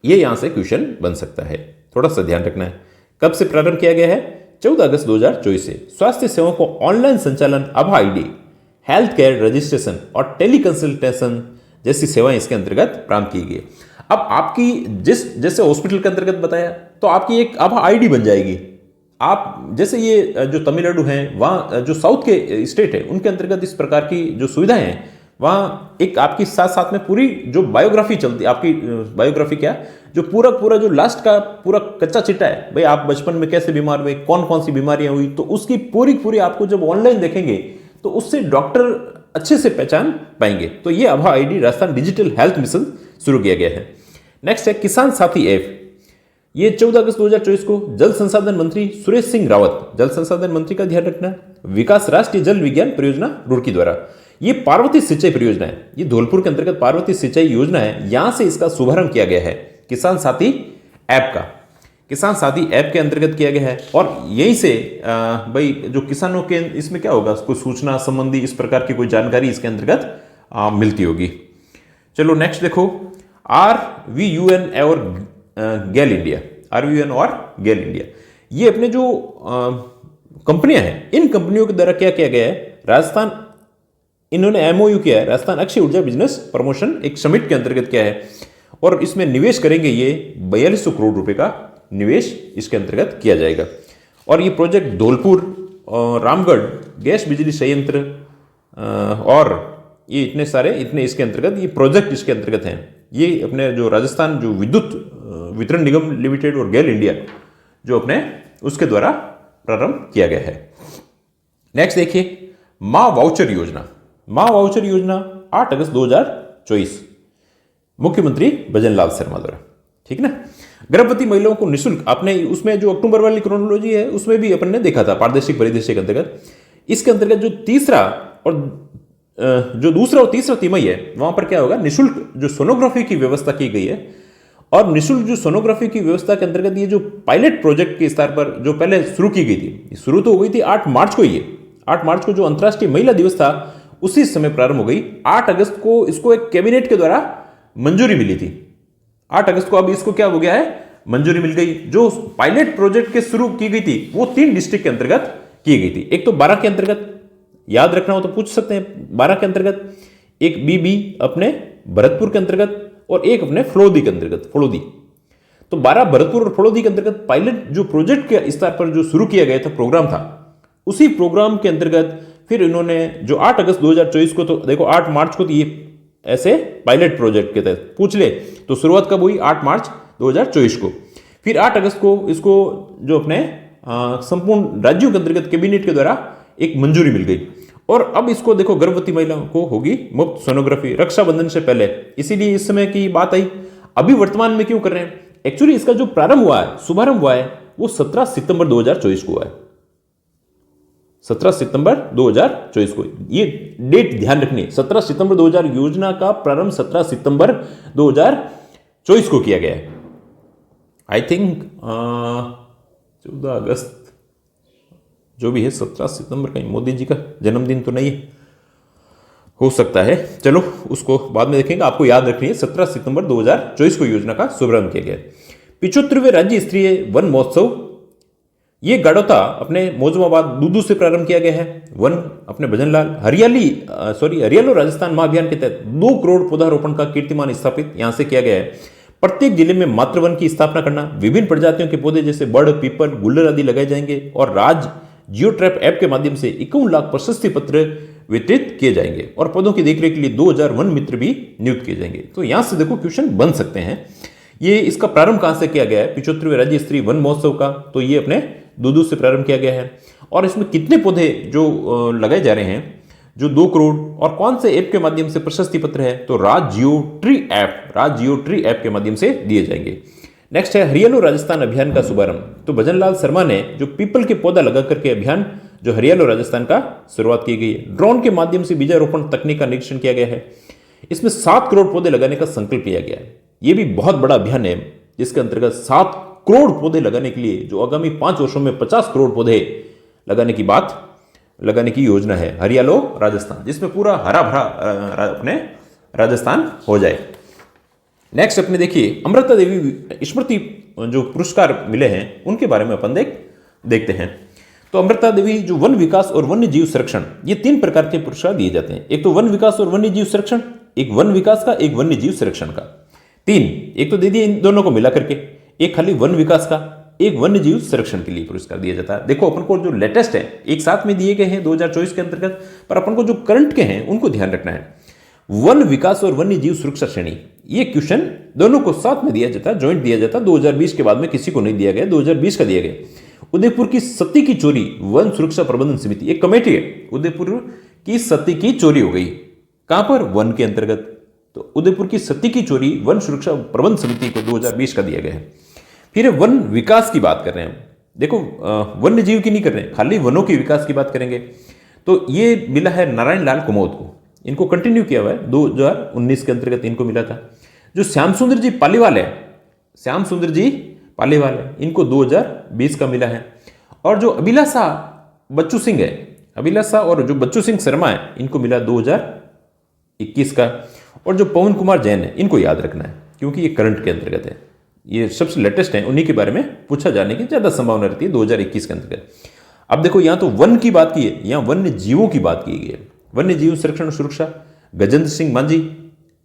ये यहां से क्वेश्चन बन सकता है, थोड़ा सा ध्यान रखना है। कब से प्रारंभ किया गया है? 14 अगस्त 2024 से। स्वास्थ्य सेवाओं को ऑनलाइन संचालन, आभा आईडी, हेल्थ केयर रजिस्ट्रेशन और टेली कंसल्टेशन जैसी सेवाएं इसके अंतर्गत प्रारंभ की गई। अब आपकी जैसे हॉस्पिटल के अंतर्गत बताया, तो आपकी एक आभा आईडी बन जाएगी। आप जैसे ये जो तमिलनाडु है, वहाँ जो साउथ के स्टेट है, उनके अंतर्गत इस प्रकार की जो सुविधाएं हैं, वहाँ एक आपकी साथ साथ में पूरी जो बायोग्राफी चलती है, आपकी बायोग्राफी क्या, जो पूरा जो लास्ट का पूरा कच्चा चिट्टा है, भाई आप बचपन में कैसे बीमार हुए, कौन कौन सी बीमारियां हुई, तो उसकी पूरी आपको जब ऑनलाइन देखेंगे तो उससे डॉक्टर अच्छे से पहचान पाएंगे। तो ये Abha ID Rajasthan digital health mission शुरू किया गया है। नेक्स्ट है किसान साथी ऐप, ये 14 अगस्त 2024 को जल संसाधन मंत्री सुरेश सिंह रावत, जल संसाधन मंत्री का ध्यान रखना, विकास राष्ट्रीय जल विज्ञान परियोजना रुड़की द्वारा, ये पार्वती सिंचाई परियोजना है, ये धौलपुर के अंतर्गत पार्वती सिंचाई योजना है, यहां से इसका शुभारंभ किया गया है किसान साथी ऐप का, किसान साथी ऐप के अंतर्गत किया गया है। और यहीं से भाई जो किसानों के इसमें क्या होगा, कोई सूचना संबंधी इस प्रकार की कोई जानकारी इसके अंतर्गत मिलती होगी। चलो नेक्स्ट देखो, RVUN और गेल इंडिया, RVUN और गेल इंडिया, ये अपने जो कंपनियां हैं, इन कंपनियों के द्वारा क्या किया गया है, राजस्थान इन्होंने MOU किया है, राजस्थान अक्षय ऊर्जा बिजनेस प्रमोशन एक समिट के अंतर्गत किया है, और इसमें निवेश करेंगे, ये 4200 करोड़ रुपए का निवेश इसके अंतर्गत किया जाएगा। और ये प्रोजेक्ट धौलपुर रामगढ़ गैस बिजली संयंत्र और ये इतने इसके अंतर्गत ये प्रोजेक्ट इसके अंतर्गत हैं। ये अपने जो राजस्थान जो विद्युत वितरण निगम लिमिटेड और गेल इंडिया जो अपने उसके द्वारा प्रारंभ किया गया है। नेक्स्ट देखिए माँ वाउचर योजना। माँ वाउचर योजना 8 अगस्त 2024 मुख्यमंत्री भजन लाल शर्मा द्वारा, ठीक ना। गर्भवती महिलाओं को निःशुल्क, आपने उसमें जो अक्टूबर वाली क्रोनोलॉजी है उसमें भी अपन ने देखा था पारदर्शिक परिदृश्य के अंतर्गत। इसके अंतर्गत जो दूसरा और तीसरा तिमाही है वहां पर क्या होगा, निःशुल्क जो सोनोग्राफी की व्यवस्था की गई है। और निःशुल्क जो सोनोग्राफी की व्यवस्था के अंतर्गत ये जो पायलट प्रोजेक्ट के स्तर पर जो पहले शुरू की गई थी, शुरू तो हो गई थी 8 मार्च को, ये 8 मार्च को जो अंतर्राष्ट्रीय महिला दिवस था उसी समय प्रारंभ हो गई। 8 अगस्त को इसको एक कैबिनेट के द्वारा मंजूरी मिली थी। 8 अगस्त को अब इसको क्या हो गया है, मंजूरी मिल गई। जो पायलट प्रोजेक्ट के शुरू की गई थी वो 3 डिस्ट्रिक्ट के अंतर्गत की गई थी। एक तो 12 के अंतर्गत, याद रखना हो तो पूछ सकते हैं, 12 के अंतर्गत, एक बीबी अपने भरतपुर के अंतर्गत और एक अपने फलोदी के अंतर्गत, फलोदी। तो 12 भरतपुर और फलोदी के अंतर्गत पायलट जो प्रोजेक्ट के स्तर पर जो शुरू किया गया था प्रोग्राम था, उसी प्रोग्राम के अंतर्गत फिर इन्होंने जो 8 अगस्त 2024 को, तो देखो 8 मार्च को तो ये ऐसे पायलट प्रोजेक्ट के तहत पूछ ले तो शुरुआत कब हुई, 8 मार्च 2024 को। फिर 8 अगस्त को इसको जो अपने संपूर्ण राज्यों के अंतर्गत कैबिनेट के द्वारा एक मंजूरी मिल गई। और अब इसको देखो गर्भवती महिलाओं को होगी मुफ्त सोनोग्राफी रक्षाबंधन से पहले, इसीलिए इस समय की बात आई। अभी वर्तमान में क्यों कर रहे हैं, एक्चुअली इसका जो प्रारंभ हुआ है, शुभारंभ हुआ है, वो 17 सितंबर 2024 को हुआ है। 17 सितंबर 2024 को, ये डेट ध्यान रखनी, 17 सितंबर 2000 योजना का प्रारंभ 17 सितंबर 2024 को किया गया है। आई थिंक 14 अगस्त जो भी है 17 सितंबर, कहीं मोदी जी का जन्मदिन तो नहीं है, हो सकता है, चलो उसको बाद में देखेंगे। आपको याद रखनी है 17 सितंबर 2024 को योजना का शुभारंभ किया गया। 75वें राज्य स्तरीय वन महोत्सव, ये गढ़ौता अपने मौजूमाबाद दूदू से प्रारंभ किया गया है। वन अपने भजनलाल हरियालो राजस्थान महाअभियान के तहत 2 करोड़ पौधारोपण का कीर्तिमान स्थापित यहां से किया गया है। प्रत्येक जिले में मातृवन की स्थापना करना, विभिन्न प्रजातियों के पौधे जैसे बड़, पीपल, गुल्लर आदि लगाए जाएंगे और राज जियो ट्रैप ऐप के माध्यम से 51 लाख प्रशस्ति पत्र वितरित किए जाएंगे और पौधों की देखरेख के लिए 2000 वन मित्र भी नियुक्त किए जाएंगे। तो यहां से देखो क्वेश्चन बन सकते हैं। ये इसका प्रारंभ कहां से किया गया है, 75वें राज्य स्तरीय वन महोत्सव का, तो ये अपने दूदू से प्रारंभ किया गया है। और इसमें कितने पौधे जो लगाए जा रहे हैं, जो 2 करोड़, और कौन से ऐप के माध्यम से प्रशस्ति पत्र है, तो राज जियो ट्री ऐप के माध्यम से दिए जाएंगे। नेक्स्ट है हरियालो राजस्थान अभियान का शुभारंभ। तो भजनलाल शर्मा ने जो पीपल के पौधा लगा करके अभियान जो हरियालो राजस्थान का शुरुआत की गई है। ड्रोन के माध्यम से बीजारोपण तकनीक का निरीक्षण किया गया है। इसमें 7 करोड़ पौधे लगाने का संकल्प लिया गया है। यह भी बहुत बड़ा अभियान है जिसके अंतर्गत 7 करोड़ पौधे लगाने के लिए जो आगामी 5 वर्षों में 50 करोड़ पौधे लगाने की योजना है हरियालो राजस्थान, जिसमें पूरा हरा भरा अपने राजस्थान हो जाए। नेक्स्ट अपने देखिए अमृता देवी स्मृति जो पुरस्कार मिले हैं उनके बारे में अपन देखते हैं। तो अमृता देवी जो वन विकास और वन्य जीव संरक्षण, ये 3 प्रकार के पुरस्कार दिए जाते हैं। एक तो वन विकास और वन्य जीव संरक्षण, एक वन विकास का, एक वन्य जीव संरक्षण का। 3 एक तो दे दिए इन दोनों को मिला करके, एक खाली वन विकास का, एक वन्य जीव संरक्षण के लिए पुरस्कार दिया जाता है। देखो अपन को जो लेटेस्ट है एक साथ में दिए गए हैं 2024 के अंतर्गत, पर अपन को जो करंट के हैं उनको ध्यान रखना है। वन विकास और वन्य जीव सुरक्षा श्रेणी, ये क्वेश्चन दोनों को साथ में दिया जाता है, ज्वाइंट दिया जाता है। 2020 के बाद में किसी को नहीं दिया गया, 2020 का दिया गया। उदयपुर की सती की चोरी वन सुरक्षा प्रबंधन समिति, एक कमेटी है, उदयपुर की सती की चोरी हो गई, कहां पर, वन के अंतर्गत। तो उदयपुर की सती की चोरी वन सुरक्षा प्रबंधन समिति को 2020 का दिया गया है। फिर वन विकास की बात कर रहे हैं, देखो वन्य जीव की नहीं कर रहे हैं, खाली वनों के विकास की बात करेंगे। तो ये मिला है नारायण लाल कुमोद को, इनको कंटिन्यू किया हुआ है, 2019 के अंतर्गत इनको मिला था। जो श्याम सुंदर जी पालीवाल है, श्याम सुंदर जी पालीवाल है, इनको 2020 का मिला है। और जो अभिलाषा बच्चू सिंह है, अभिलाषा और जो बच्चू सिंह शर्मा है, इनको मिला 2021 का। और जो पवन कुमार जैन है, इनको याद रखना है क्योंकि ये करंट के अंतर्गत है, ये सबसे लेटेस्ट है, उन्हीं के बारे में पूछा जाने की ज्यादा संभावना रहती है 2021 के अंतर्गत। अब देखो यहां तो वन की बात की है, यहां वन्य जीवों की बात की गई है। वन्य जीव संरक्षण सुरक्षा गजेंद्र सिंह मांझी,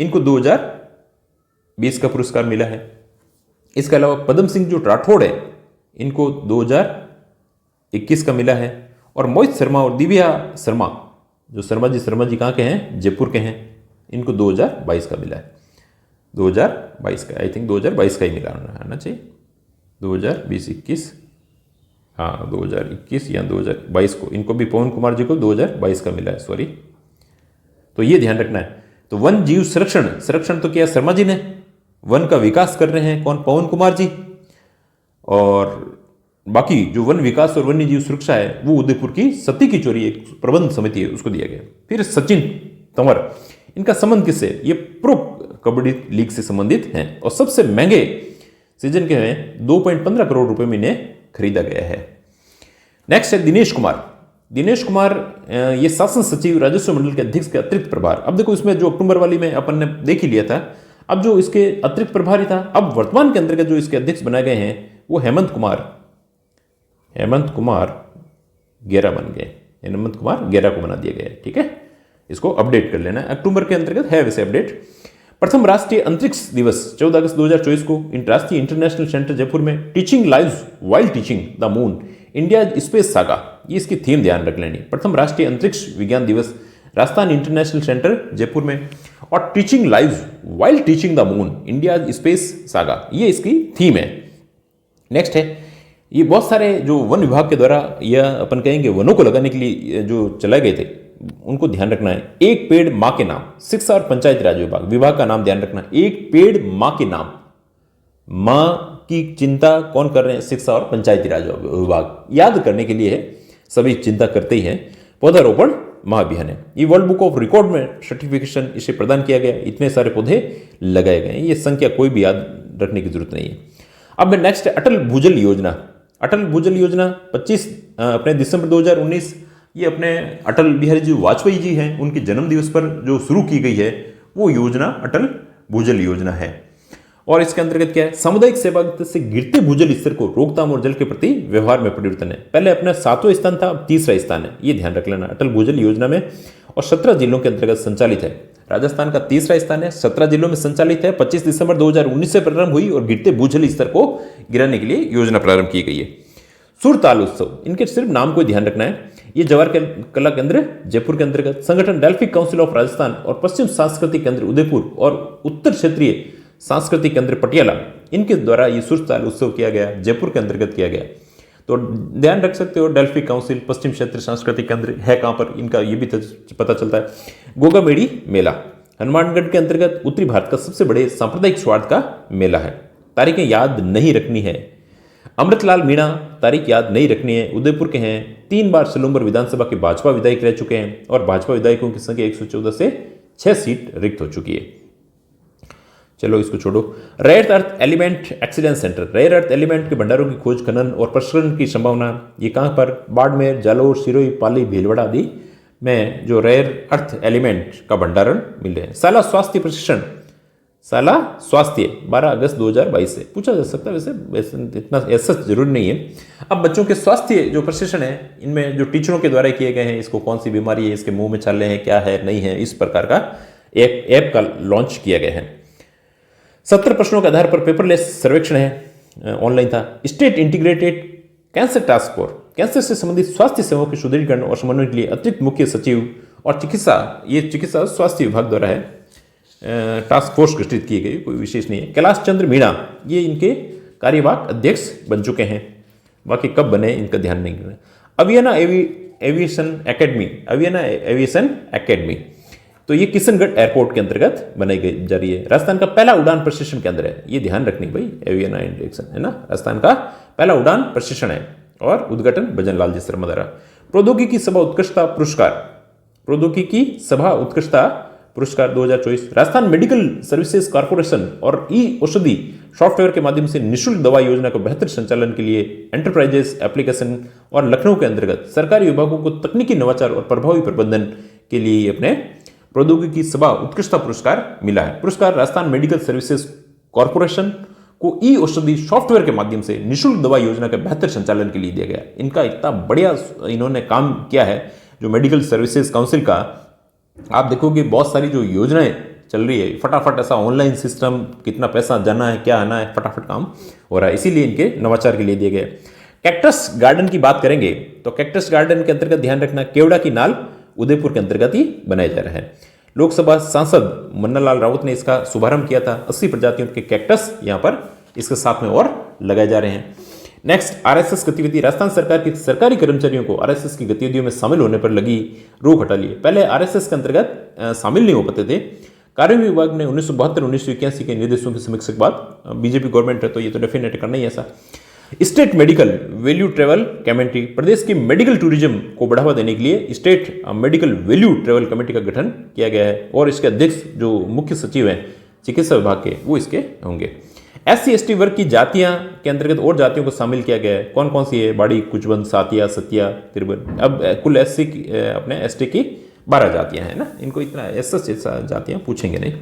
इनको 2020 का पुरस्कार मिला है। इसके अलावा पद्म सिंह जो राठौड़ है, इनको 2021 का मिला है। और मोहित शर्मा और दिव्या शर्मा, जो शर्मा जी कहाँ के हैं, जयपुर के हैं, इनको 2022 का मिला है। 2022 का, आई थिंक 2022 का ही मिला आना चाहिए, 2020-21, हाँ 2021 या 2022 को, इनको भी पवन कुमार जी को 2022 का मिला है, सॉरी। तो ये ध्यान रखना है। तो वन जीव संरक्षण तो किया शर्मा जी ने, वन का विकास कर रहे हैं कौन, पवन कुमार जी, और बाकी जो वन विकास और वन्य जीव सुरक्षा है वो उदयपुर की सती की चोरी एक प्रबंध समिति है उसको दिया गया। फिर सचिन तंवर, इनका संबंध किससे, ये प्रो कबड्डी लीग से संबंधित हैं और सबसे महंगे सीजन के हैं, 2.15 करोड़ रुपए में इन्हें खरीदा गया है। नेक्स्ट है दिनेश कुमार, ये शासन सचिव राजस्व मंडल के अध्यक्ष के अतिरिक्त प्रभार। अब देखो इसमें जो अक्टूबर वाली में अपन ने देख ही लिया था, अब जो इसके अतिरिक्त प्रभारी था, अब वर्तमान के अंतर्गत जो इसके अध्यक्ष बनाए गए हैं वो हेमंत कुमार गेरा बन गए, हेमंत कुमार गेरा को बना दिया गया है। ठीक है, इसको अपडेट कर लेना है, अक्टूबर के अंतर्गत है वैसे अपडेट। प्रथम राष्ट्रीय अंतरिक्ष दिवस 14 अगस्त 2024 को राष्ट्रीय इंटरनेशनल सेंटर जयपुर में teaching lives while teaching the moon India space saga, ये इसकी थीम ध्यान रख लेनी। प्रथम राष्ट्रीय अंतरिक्ष विज्ञान दिवस राजस्थान इंटरनेशनल सेंटर जयपुर में, और teaching lives while teaching the moon India space saga, ये इसकी थीम है। नेक्स्ट है, ये बहुत सारे जो वन विभाग के द्वारा या अपन कहेंगे वनों को लगाने के लिए जो चलाए गए थे उनको ध्यान रखना है। एक पेड़ मां के नाम, शिक्षा और पंचायत राज विभाग का नाम ध्यान रखना, एक पेड़ मां के नाम, मां की चिंता कौन कर रहे हैं, शिक्षा और पंचायती राज विभाग, याद करने के लिए सभी चिंता करते ही हैं। पौधारोपण महाअभियान है, ये वर्ल्ड बुक ऑफ रिकॉर्ड में सर्टिफिकेशन इसे प्रदान किया गया, इतने सारे पौधे लगाए गए हैं, ये संख्या कोई भी याद रखने की जरूरत नहीं है। अब नेक्स्ट है अटल भूजल योजना। 25 अपने दिसंबर 2019, ये अपने अटल बिहारी जी वाजपेयी जी हैं, उनके जन्म दिवस पर जो शुरू की गई है वो योजना अटल भूजल योजना है। और इसके अंतर्गत क्या है, सामुदायिक सेवा से गिरते भूजल स्तर को रोकथाम और जल के प्रति व्यवहार में परिवर्तन है। पहले अपना 7वां स्थान था, अब 3रा स्थान है, ये ध्यान रख लेना अटल भूजल योजना में, और 17 जिलों के अंतर्गत संचालित है। राजस्थान का 3रा स्थान है, 17 जिलों में संचालित है, 25 दिसंबर 2019 से प्रारंभ हुई और गिरते भूजल स्तर को गिराने के लिए योजना प्रारंभ की गई है। सुरताल उत्सव, इनके सिर्फ नाम को ध्यान रखना है, ये जवाहर कला केंद्र जयपुर के अंतर्गत, संगठन डेल्फिक काउंसिल ऑफ राजस्थान और पश्चिम सांस्कृतिक केंद्र उदयपुर और उत्तर क्षेत्रीय सांस्कृतिक केंद्र पटियाला, इनके द्वारा ये सुरताल उत्सव किया गया, जयपुर के अंतर्गत किया गया। तो ध्यान रख सकते हो, डेल्फिक काउंसिल, पश्चिम क्षेत्र सांस्कृतिक केंद्र है कहाँ पर, इनका ये भी पता चलता है। गोगामेड़ी मेला हनुमानगढ़ के अंतर्गत उत्तरी भारत का सबसे बड़े सांप्रदायिक सौहार्द का मेला है। तारीखें याद नहीं रखनी है। अमृतलाल मीणा, तारीख याद नहीं रखनी है, उदयपुर के हैं, 3 बार सलूम्बर विधानसभा के भाजपा विधायक रह चुके हैं और भाजपा विधायकों की संख्या 114 से 6 सीट रिक्त हो चुकी है। चलो इसको छोड़ो। Rare earth element excellence centre, rare earth element के भंडारों की खोज, खनन और प्रसरण की संभावना, ये कहाँ पर, बाड़मेर, जालोर, सिरोही, पाली, भीलवाड़ा आदि में जो रेयर अर्थ एलिमेंट का भंडारण मिल रहे हैं। शाला स्वास्थ्य प्रशिक्षण, शाला स्वास्थ्य 12 अगस्त 2022 से पूछा जा सकता है, वैसे इतना ऐसा जरूरी नहीं है। अब बच्चों के स्वास्थ्य जो प्रशिक्षण है, इनमें जो टीचरों के द्वारा किए गए हैं, इसको कौन सी बीमारी है, इसके मुंह में छाले हैं, क्या है नहीं है, इस प्रकार का एक ऐप का लॉन्च किया गया है। 70 प्रश्नों के आधार पर पेपरलेस सर्वेक्षण है, ऑनलाइन था। State integrated cancer task force, cancer से संबंधित स्वास्थ्य सेवाओं के सुदृढ़ीकरण और समन्वय के लिए अतिरिक्त मुख्य सचिव और चिकित्सा स्वास्थ्य विभाग द्वारा है टास्क फोर्स गठित की गई, कोई विशेष नहीं है। कैलाश चंद्र मीणा, ये इनके कार्यवाहक अध्यक्ष बन चुके हैं, बाकी कब बने इनका ध्यान नहीं करना। अवियना एविएशन एकेडमी, तो ये किशनगढ़ एयरपोर्ट के अंतर्गत बनाई गई जा रही है। राजस्थान का पहला उड़ान प्रशिक्षण केंद्र है, ये ध्यान रखनी भाई, एवियना इंडक्शन है ना, राजस्थान का पहला उड़ान प्रशिक्षण है, और उद्घाटन भजन लाल जी शर्मा द्वारा। प्रौद्योगिकी सभा उत्कृष्टता पुरस्कार, प्रौद्योगिकी सभा उत्कृष्टता पुरस्कार 2024 राजस्थान मेडिकल सर्विसेज कॉर्पोरेशन और ई औषधि सॉफ्टवेयर के माध्यम से निःशुल्क दवा योजना को बेहतर संचालन के लिए एंटरप्राइजेस एप्लीकेशन, और लखनऊ के अंतर्गत सरकारी विभागों को तकनीकी नवाचार और प्रभावी प्रबंधन के लिए अपने प्रौद्योगिकी सभा उत्कृष्टता पुरस्कार मिला है। पुरस्कार राजस्थान मेडिकल सर्विसेज कॉर्पोरेशन को ई औषधि सॉफ्टवेयर के माध्यम से निःशुल्क दवा योजना के बेहतर संचालन के लिए दिया गया। इनका इतना बढ़िया इन्होंने काम किया है, जो मेडिकल सर्विसेज काउंसिल का, आप देखोगे बहुत सारी जो योजनाएं चल रही है, फटाफट ऐसा ऑनलाइन सिस्टम, कितना पैसा जाना है, क्या आना है, फटाफट काम हो रहा है, इसीलिए इनके नवाचार के लिए दिए गए। कैक्टस गार्डन की बात करेंगे तो कैक्टस गार्डन के अंतर्गत ध्यान रखना केवड़ा की नाल उदयपुर के अंतर्गत ही बनाया जा रहा है। लोकसभा सांसद मन्नालाल राउत ने इसका शुभारंभ किया था। 80 प्रजातियों के कैक्टस यहां पर इसके साथ में और लगाए जा रहे हैं। नेक्स्ट, आरएसएस गतिविधि। राजस्थान सरकार के सरकारी कर्मचारियों को आरएसएस की गतिविधियों में शामिल होने पर लगी रोक हटा ली। पहले आरएसएस के अंतर्गत शामिल नहीं हो पाते थे। कार्य विभाग ने 1972-1981 के निर्देशों की समीक्षा के बाद, बीजेपी गवर्नमेंट है तो ये तो डेफिनेट करना ही ऐसा। State medical value travel committee. प्रदेश की मेडिकल टूरिज्म को बढ़ावा देने के लिए state medical value travel committee का गठन किया गया है और इसके अध्यक्ष जो मुख्य सचिव हैं चिकित्सा विभाग के, वो इसके होंगे। SC/ST वर्ग की जातियां के अंतर्गत और जातियों को शामिल किया गया है। कौन कौन सी है? बाड़ी, कुचबंद, सातिया, सतिया, तिरबन। अब कुल SC अपने ST की 12 जातियां हैं ना, इनको इतना ऐसा जातियां पूछेंगे नहीं।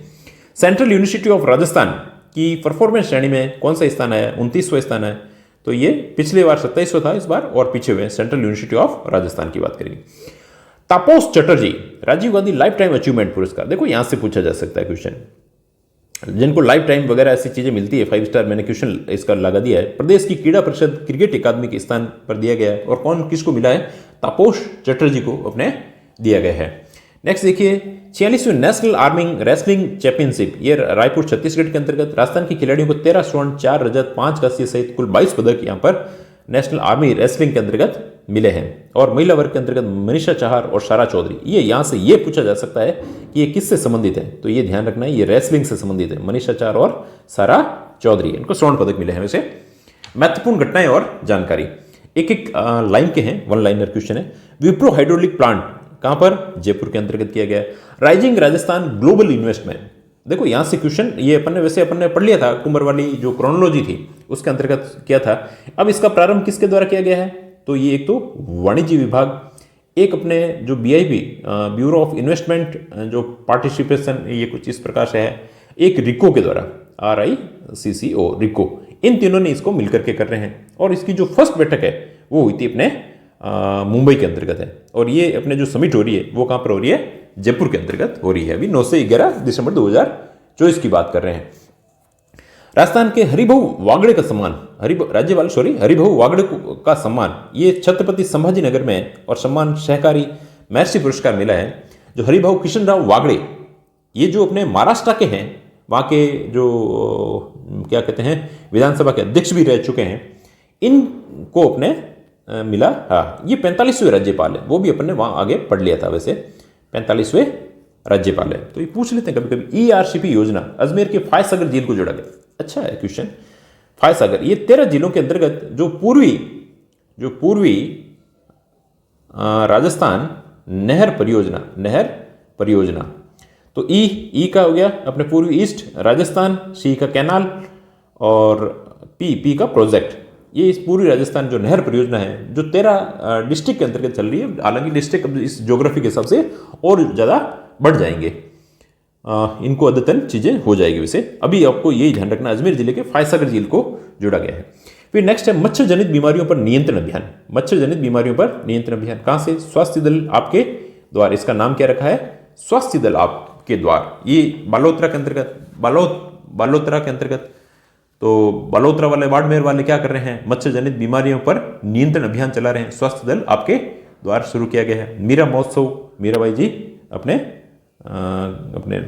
सेंट्रल यूनिवर्सिटी ऑफ राजस्थान की परफॉर्मेंस श्रेणी में कौन सा स्थान आया? 29वां स्थान है। तो ये पिछले बार 27वां था, इस बार और पीछे हुए। सेंट्रल यूनिवर्सिटी ऑफ राजस्थान की बात करेंगे। Tapas Chatterjee Rajiv Gandhi life time achievement पुरस्कार। देखो यहां से पूछा जा सकता है क्वेश्चन, जिनको लाइफ टाइम वगैरह ऐसी चीजें मिलती है, 5 स्टार, मैंने क्वेश्चन इसका लगा दिया है। प्रदेश की क्रीड़ा परिषद क्रिकेट अकादमी के स्थान पर दिया गया है और कौन किसको मिला है? तापोस चटर्जी को अपने दिया गया है। नेक्स्ट देखिए, 46वीं नेशनल आर्मी रेसलिंग चैंपियनशिप, ये रायपुर छत्तीसगढ़ के अंतर्गत। राजस्थान के खिलाड़ियों को 13 स्वर्ण, 4 रजत, 5 कांस्य सहित कुल 22 पदक यहाँ पर नेशनल आर्मी रेसलिंग के अंतर्गत मिले हैं। और महिला वर्ग के अंतर्गत मनीषा चाहर और सारा चौधरी। ये यहाँ से ये पूछा जा सकता है कि ये किससे संबंधित है, तो ये ध्यान रखना है, ये रेसलिंग से संबंधित है। मनीषा चाहर और सारा चौधरी, इनको स्वर्ण पदक मिले हैं। वैसे महत्वपूर्ण घटनाएं और जानकारी एक एक लाइन के हैं, 1 लाइनर क्वेश्चन है। विप्रो हाइड्रोलिक प्लांट कहां पर? जयपुर के अंतर्गत किया गया है। Rising Rajasthan global investment. देखो यहां से क्वेश्चन, ये अपन ने पढ़ लिया था, कुंवर वाली जो क्रोनोलॉजी थी उसके अंतर्गत किया था। अब इसका प्रारंभ किसके द्वारा किया गया है? तो ये एक तो वाणिज्य विभाग, एक अपने जो BIB ब्यूरो ऑफ इन्वेस्टमेंट जो पार्टिसिपेशन, ये कुछ इस प्रकार से है, एक रिको के द्वारा, RICCO रिको, इन तीनों ने इसको मिलकर के कर रहे हैं। और इसकी जो फर्स्ट बैठक है वो हुई थी अपने मुंबई के अंतर्गत है। और ये अपने जो समिट हो रही है वो कहां पर हो रही है? जयपुर के अंतर्गत हो रही है। अभी 9 से 11 दिसंबर 2024 की बात कर रहे हैं। राजस्थान के हरिभाऊ वागड़े का सम्मान, हरिभाऊ वागड़े का सम्मान, ये छत्रपति संभाजी नगर में और सम्मान सहकारी महर्षि पुरस्कार मिला है। जो हरिभाऊ किशनराव वागड़े, ये जो अपने महाराष्ट्र के हैं, वहाँ के जो क्या कहते हैं विधानसभा के अध्यक्ष भी रह चुके हैं, इनको अपने मिला। हाँ, ये 45वें राज्यपाल है, वो भी अपने वहाँ आगे पढ़ लिया था। वैसे 45वें राज्यपाल है, तो ये पूछ लेते हैं कभी कभी। ERCP योजना, अजमेर के फायसागर झील को जोड़ा गया। अच्छा है क्वेश्चन। फायसागर, ये 13 जिलों के अंतर्गत जो पूर्वी राजस्थान नहर परियोजना। तो ई का हो गया अपने पूर्वी ईस्ट राजस्थान, C का कैनाल और पी का प्रोजेक्ट। ये इस पूरी राजस्थान जो नहर परियोजना है जो 13 डिस्ट्रिक्ट के अंतर्गत चल रही है। हालांकि डिस्ट्रिक्ट अब इस ज्योग्राफी के हिसाब से और ज़्यादा बढ़ जाएंगे, इनको अद्यतन चीज़ें हो जाएगी। वैसे अभी आपको यही ध्यान रखना, अजमेर जिले के फायसागर झील को जोड़ा गया है। फिर नेक्स्ट है मच्छर जनित बीमारियों पर नियंत्रण अभियान। मच्छर जनित बीमारियों पर नियंत्रण अभियान कहाँ से? स्वास्थ्य दल आपके द्वार। इसका नाम क्या रखा है? स्वास्थ्य दल आपके द्वार। ये बालोतरा के अंतर्गत तो बालोतरा वाले बाड़मेर वाले क्या कर रहे हैं? मच्छर जनित बीमारियों पर नियंत्रण अभियान चला रहे हैं। स्वास्थ्य दल आपके द्वार शुरू किया गया है। मीरा महोत्सव, मीराबाई जी अपने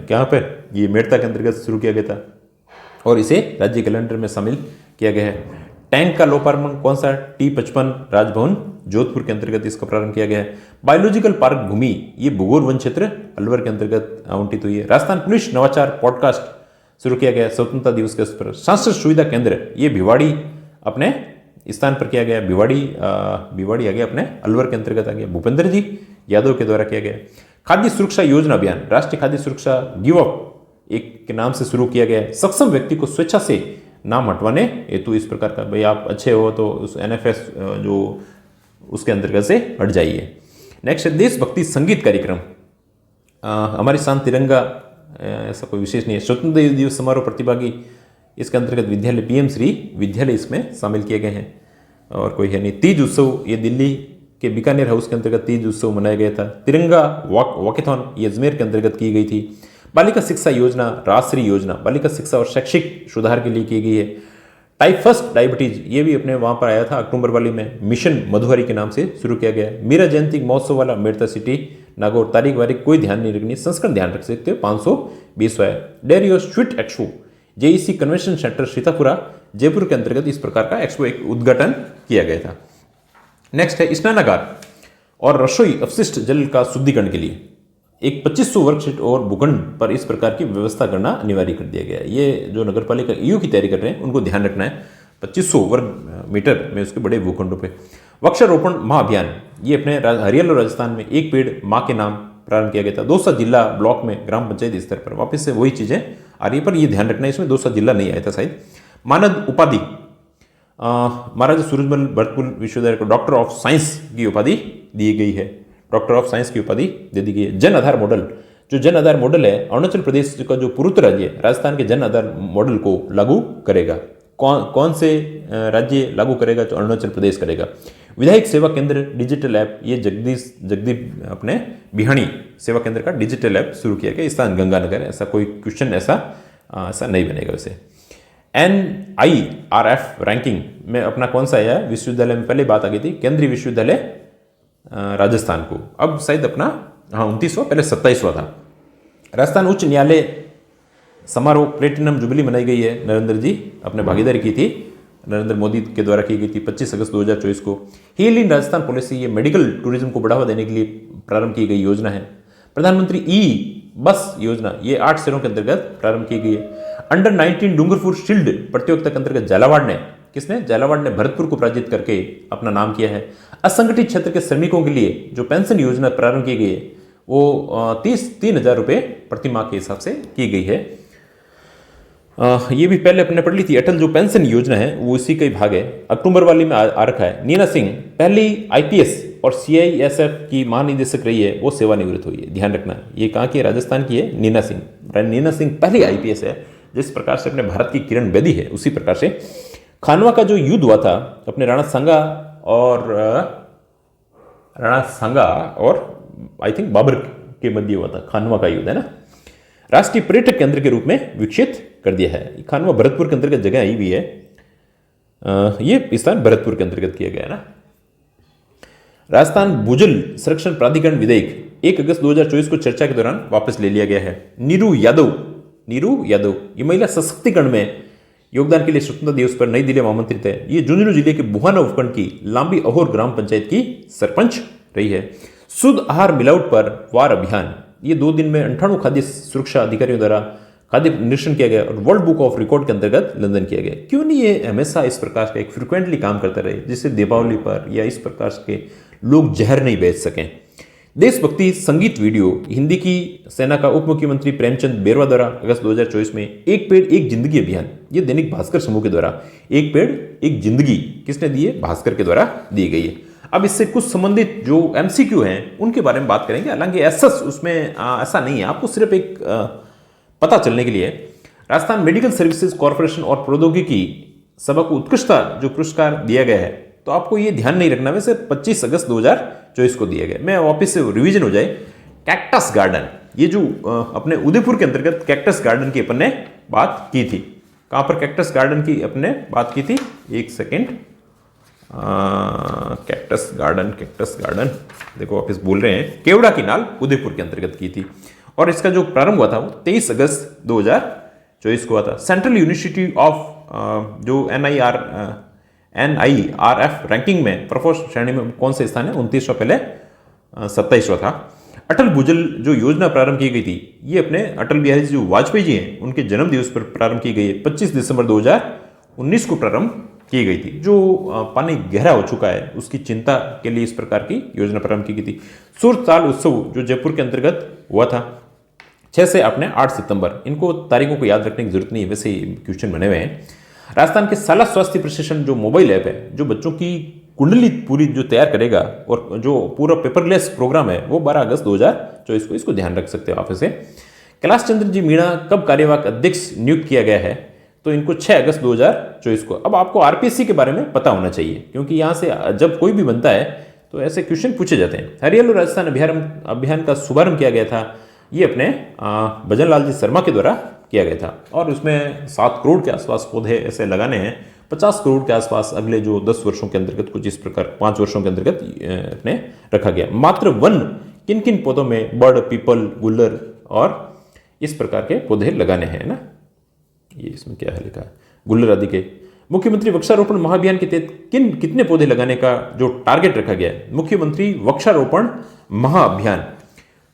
क्या पे ये मेड़ता के अंतर्गत शुरू किया गया था और इसे राज्य कैलेंडर में शामिल किया गया है। टैंक का लोकार्पण कौन सा? T55 राजभवन जोधपुर के अंतर्गत इसका प्रारंभ किया गया है। बायोलॉजिकल पार्क भूमि, ये भूगोल वन क्षेत्र अलवर के अंतर्गत आवंटित हुई है। राजस्थान पुलिस नवाचार पॉडकास्ट शुरू किया गया स्वतंत्रता दिवस के अवसर पर। सांसद सुविधा केंद्र, ये भिवाड़ी अपने स्थान पर किया गया। भिवाड़ी आ गया अपने अलवर के अंतर्गत आ गया। भूपेंद्र जी यादव के द्वारा किया गया। खाद्य सुरक्षा योजना अभियान, राष्ट्रीय खाद्य सुरक्षा गिव अप एक के नाम से शुरू किया गया है। सक्षम व्यक्ति को स्वेच्छा से नाम हटवाने हेतु इस प्रकार का, भाई आप अच्छे हो तो उस NFS जो उसके अंतर्गत से हट जाइए। नेक्स्ट है देशभक्ति संगीत कार्यक्रम। हमारी शान तिरंगा, ऐसा कोई विशेष नहीं है। स्वतंत्रता दिवस समारोह प्रतिभागी, इसके अंतर्गत विद्यालय PM श्री विद्यालय इसमें शामिल किए गए हैं और कोई है नहीं। तीज उत्सव, ये दिल्ली के बीकानेर हाउस के अंतर्गत तीज उत्सव मनाया गया था। तिरंगा वॉकेथॉन, ये अजमेर के अंतर्गत की गई थी। बालिका शिक्षा योजना, राजश्री योजना बालिका शिक्षा और शैक्षिक सुधार के लिए की गई है। टाइप फर्स्ट डायबिटीज ये भी अपने वहाँ पर आया था अक्टूबर वाली में, मिशन मधुहरी के नाम से शुरू किया गया। मीरा जयंती महोत्सव वाला मेड़ता सिटी नागौर, तारीख वारीख कोई ध्यान नहीं रखनी, संस्करण ध्यान रख सकते हो, 520 है। डेयरी और sweet expo JEC convention centre Sitapura Jaipur के अंतर्गत इस प्रकार का एक्सपो एक उद्घाटन किया गया था। नेक्स्ट है स्नानागार और रसोई अपशिष्ट जल का शुद्धिकरण के लिए एक 2500 वर्ग फीट और भूखंड पर इस प्रकार की व्यवस्था करना अनिवार्य कर दिया गया है। ये जो नगर पालिका ईयू की तैयारी कर रहे हैं उनको ध्यान रखना है, 2500 वर्ग मीटर में उसके बड़े भूखंडों पे। वृक्षारोपण महाअभियान ये अपने हरियाणा और राजस्थान में एक पेड़ माँ के नाम प्रारंभ किया गया था। दौसा जिला ब्लॉक में ग्राम पंचायत स्तर पर वापस से वही चीज़ें आ रही है, पर ये ध्यान रखना है इसमें दौसा जिला नहीं आया था शायद। मानद उपाधि महाराजा सूरजमल भरतपुर विश्वविद्यालय को डॉक्टर ऑफ साइंस की उपाधि दी गई है, डॉक्टर ऑफ साइंस की उपाधि दे दी गई है। जन आधार मॉडल, जो जन आधार मॉडल है अरुणाचल प्रदेश का जो पूर्वोत्तर राज्य है राजस्थान के जन आधार मॉडल को लागू करेगा। कौन से राज्य लागू करेगा? तो अरुणाचल प्रदेश करेगा। विधायक सेवा केंद्र डिजिटल ऐप ये जगदीप अपने बिहानी सेवा केंद्र का डिजिटल ऐप शुरू किया गया, स्थान गंगानगर। ऐसा कोई क्वेश्चन ऐसा नहीं बनेगा वैसे। NIRF रैंकिंग में अपना कौन सा आया? विश्वविद्यालय में पहले बात आ गई थी, केंद्रीय विश्वविद्यालय राजस्थान को, अब शायद अपना 29वां, पहले 27वां था। राजस्थान उच्च न्यायालय समारोह प्लेटिनम जुबली मनाई गई है, नरेंद्र जी अपने भागीदारी की थी, नरेंद्र मोदी के द्वारा की गई थी 25 अगस्त 2024 को। हील इन राजस्थान पॉलिसी ये मेडिकल टूरिज्म को बढ़ावा देने के लिए प्रारंभ की गई योजना है। प्रधानमंत्री ई बस योजना ये 8 शहरों के अंतर्गत प्रारंभ की गई है। अंडर 19 डूंगरपुर शील्ड प्रतियोगिता के अंतर्गत झालावाड़ ने झालावाड़ ने भरतपुर को पराजित करके अपना नाम किया है। असंगठित क्षेत्र के श्रमिकों के लिए जो पेंशन योजना प्रारंभ की गई है वो 3,000 रुपये प्रति माह के हिसाब से की गई है। ये भी पहले अपने पढ़ ली थी। अटल जो पेंशन योजना है वो इसी का ही भाग है, अक्टूबर वाली में आ रखा है। नीना सिंह पहली IPS और CISF की महानिदेशक रही है, वो सेवानिवृत्त हुई है, ध्यान रखना। ये कहाँ की है? राजस्थान की है नीना सिंह। नीना सिंह पहली IPS है। जिस प्रकार से अपने भारत की किरण बेदी है उसी प्रकार से खानवा का जो युद्ध हुआ था अपने राणा सांगा और आई थिंक बाबर के मध्य हुआ था, खानवा का युद्ध है ना, राष्ट्रीय पर्यटक केंद्र के रूप में विकसित कर दिया है। खानवा भरतपुर के अंतर्गत जगह आई हुई है, ये स्थान भरतपुर के अंतर्गत किया गया है ना। राजस्थान भूजल संरक्षण प्राधिकरण विधेयक 1 अगस्त 2024 को चर्चा के दौरान वापस ले लिया गया है। नीरू यादव ये महिला सशक्तिकरण में योगदान के लिए स्वतंत्रता दिवस पर नई दिल्ली में आमंत्रित है। ये झुंझुनू जिले के बुहाना उपखंड की लांबी अहोर ग्राम पंचायत की सरपंच रही है। शुद्ध आहार मिलावट पर वार अभियान ये 2 दिन में 98 खाद्य सुरक्षा अधिकारियों द्वारा खाद्य निरीक्षण किया गया और वर्ल्ड बुक ऑफ रिकॉर्ड के अंतर्गत लंदन किया गया। क्यों नहीं ये हमेशा इस प्रकार का एक फ्रिक्वेंटली काम करते रहे, जिससे दीपावली पर या इस प्रकार के लोग जहर नहीं बेच सकें। देशभक्ति संगीत वीडियो हिंदी की सेना का उप मुख्यमंत्री प्रेमचंद बेरवा द्वारा अगस्त 2024 में एक पेड़ एक जिंदगी अभियान ये दैनिक भास्कर समूह के द्वारा एक पेड़ एक जिंदगी किसने दी है? भास्कर के द्वारा दी गई है। अब इससे कुछ संबंधित जो MCQ हैं उनके बारे में बात करेंगे, हालांकि उसमें ऐसा नहीं है, आपको सिर्फ एक पता चलने के लिए राजस्थान मेडिकल सर्विसेज कॉर्पोरेशन और प्रौद्योगिकी सभा को उत्कृष्टता जो पुरस्कार दिया गया है, तो आपको ये ध्यान नहीं रखना, वैसे 25 अगस्त 2024 को दिया गया। मैं वापस से रिवीजन हो जाए। कैक्टस गार्डन ये जो अपने उदयपुर के अंतर्गत कैक्टस गार्डन की अपन ने बात की थी। कहाँ पर कैक्टस गार्डन की अपने बात की थी? एक सेकेंड, कैक्टस गार्डन देखो वापस बोल रहे हैं, केवड़ा की नाल उदयपुर के अंतर्गत की थी और इसका जो प्रारंभ हुआ था वो 23 अगस्त 2024 को हुआ था। सेंट्रल यूनिवर्सिटी ऑफ जो NIRF रैंकिंग में प्रफोस्ट श्रेणी में कौन से स्थान है? 29वां, पहले 27वां था। अटल भूजल जो योजना प्रारंभ की गई थी ये अपने अटल बिहारी जो वाजपेयी जी हैं उनके जन्म दिवस पर प्रारंभ की गई है। 25 दिसंबर 2019 को प्रारंभ की गई थी। जो पानी गहरा हो चुका है उसकी चिंता के लिए इस प्रकार की योजना प्रारंभ की गई थी। सुरताल उत्सव जो जयपुर के अंतर्गत हुआ था 6 से अपने 8 सितंबर, इनको तारीखों को याद रखने की जरूरत नहीं है, वैसे ही क्वेश्चन बने हुए हैं। राजस्थान के साला स्वास्थ्य प्रशिक्षण जो मोबाइल ऐप है जो बच्चों की कुंडली पूरी जो तैयार करेगा और जो पूरा पेपरलेस प्रोग्राम है वो 12 अगस्त 2024 को, इसको ध्यान रख सकते हो आप इसे। कैलाश चंद्र जी मीणा कब कार्यवाहक अध्यक्ष नियुक्त किया गया है? तो इनको 6 अगस्त 2024 को। अब आपको RPSC के बारे में पता होना चाहिए क्योंकि यहाँ से जब कोई भी बनता है तो ऐसे क्वेश्चन पूछे जाते हैं। हरियाणा राजस्थान अभियान का शुभारंभ किया गया था, ये अपने भजन लाल जी शर्मा के द्वारा किया गया था और उसमें 7 करोड़ के आसपास पौधे ऐसे लगाने हैं 50 करोड़ के आसपास अगले जो 10 वर्षों के अंतर्गत कुछ इस प्रकार 5 वर्षों के अंतर्गत अपने रखा गया। मात्र वन किन किन पौधों में बर्ड, पीपल, गुल्लर और इस प्रकार के पौधे लगाने हैं ना, ये इसमें क्या है लिखा है, गुल्लर आदि के। मुख्यमंत्री वृक्षारोपण महाअभियान के तहत कितने पौधे लगाने का जो टारगेट रखा गया है, मुख्यमंत्री वृक्षारोपण महाअभियान,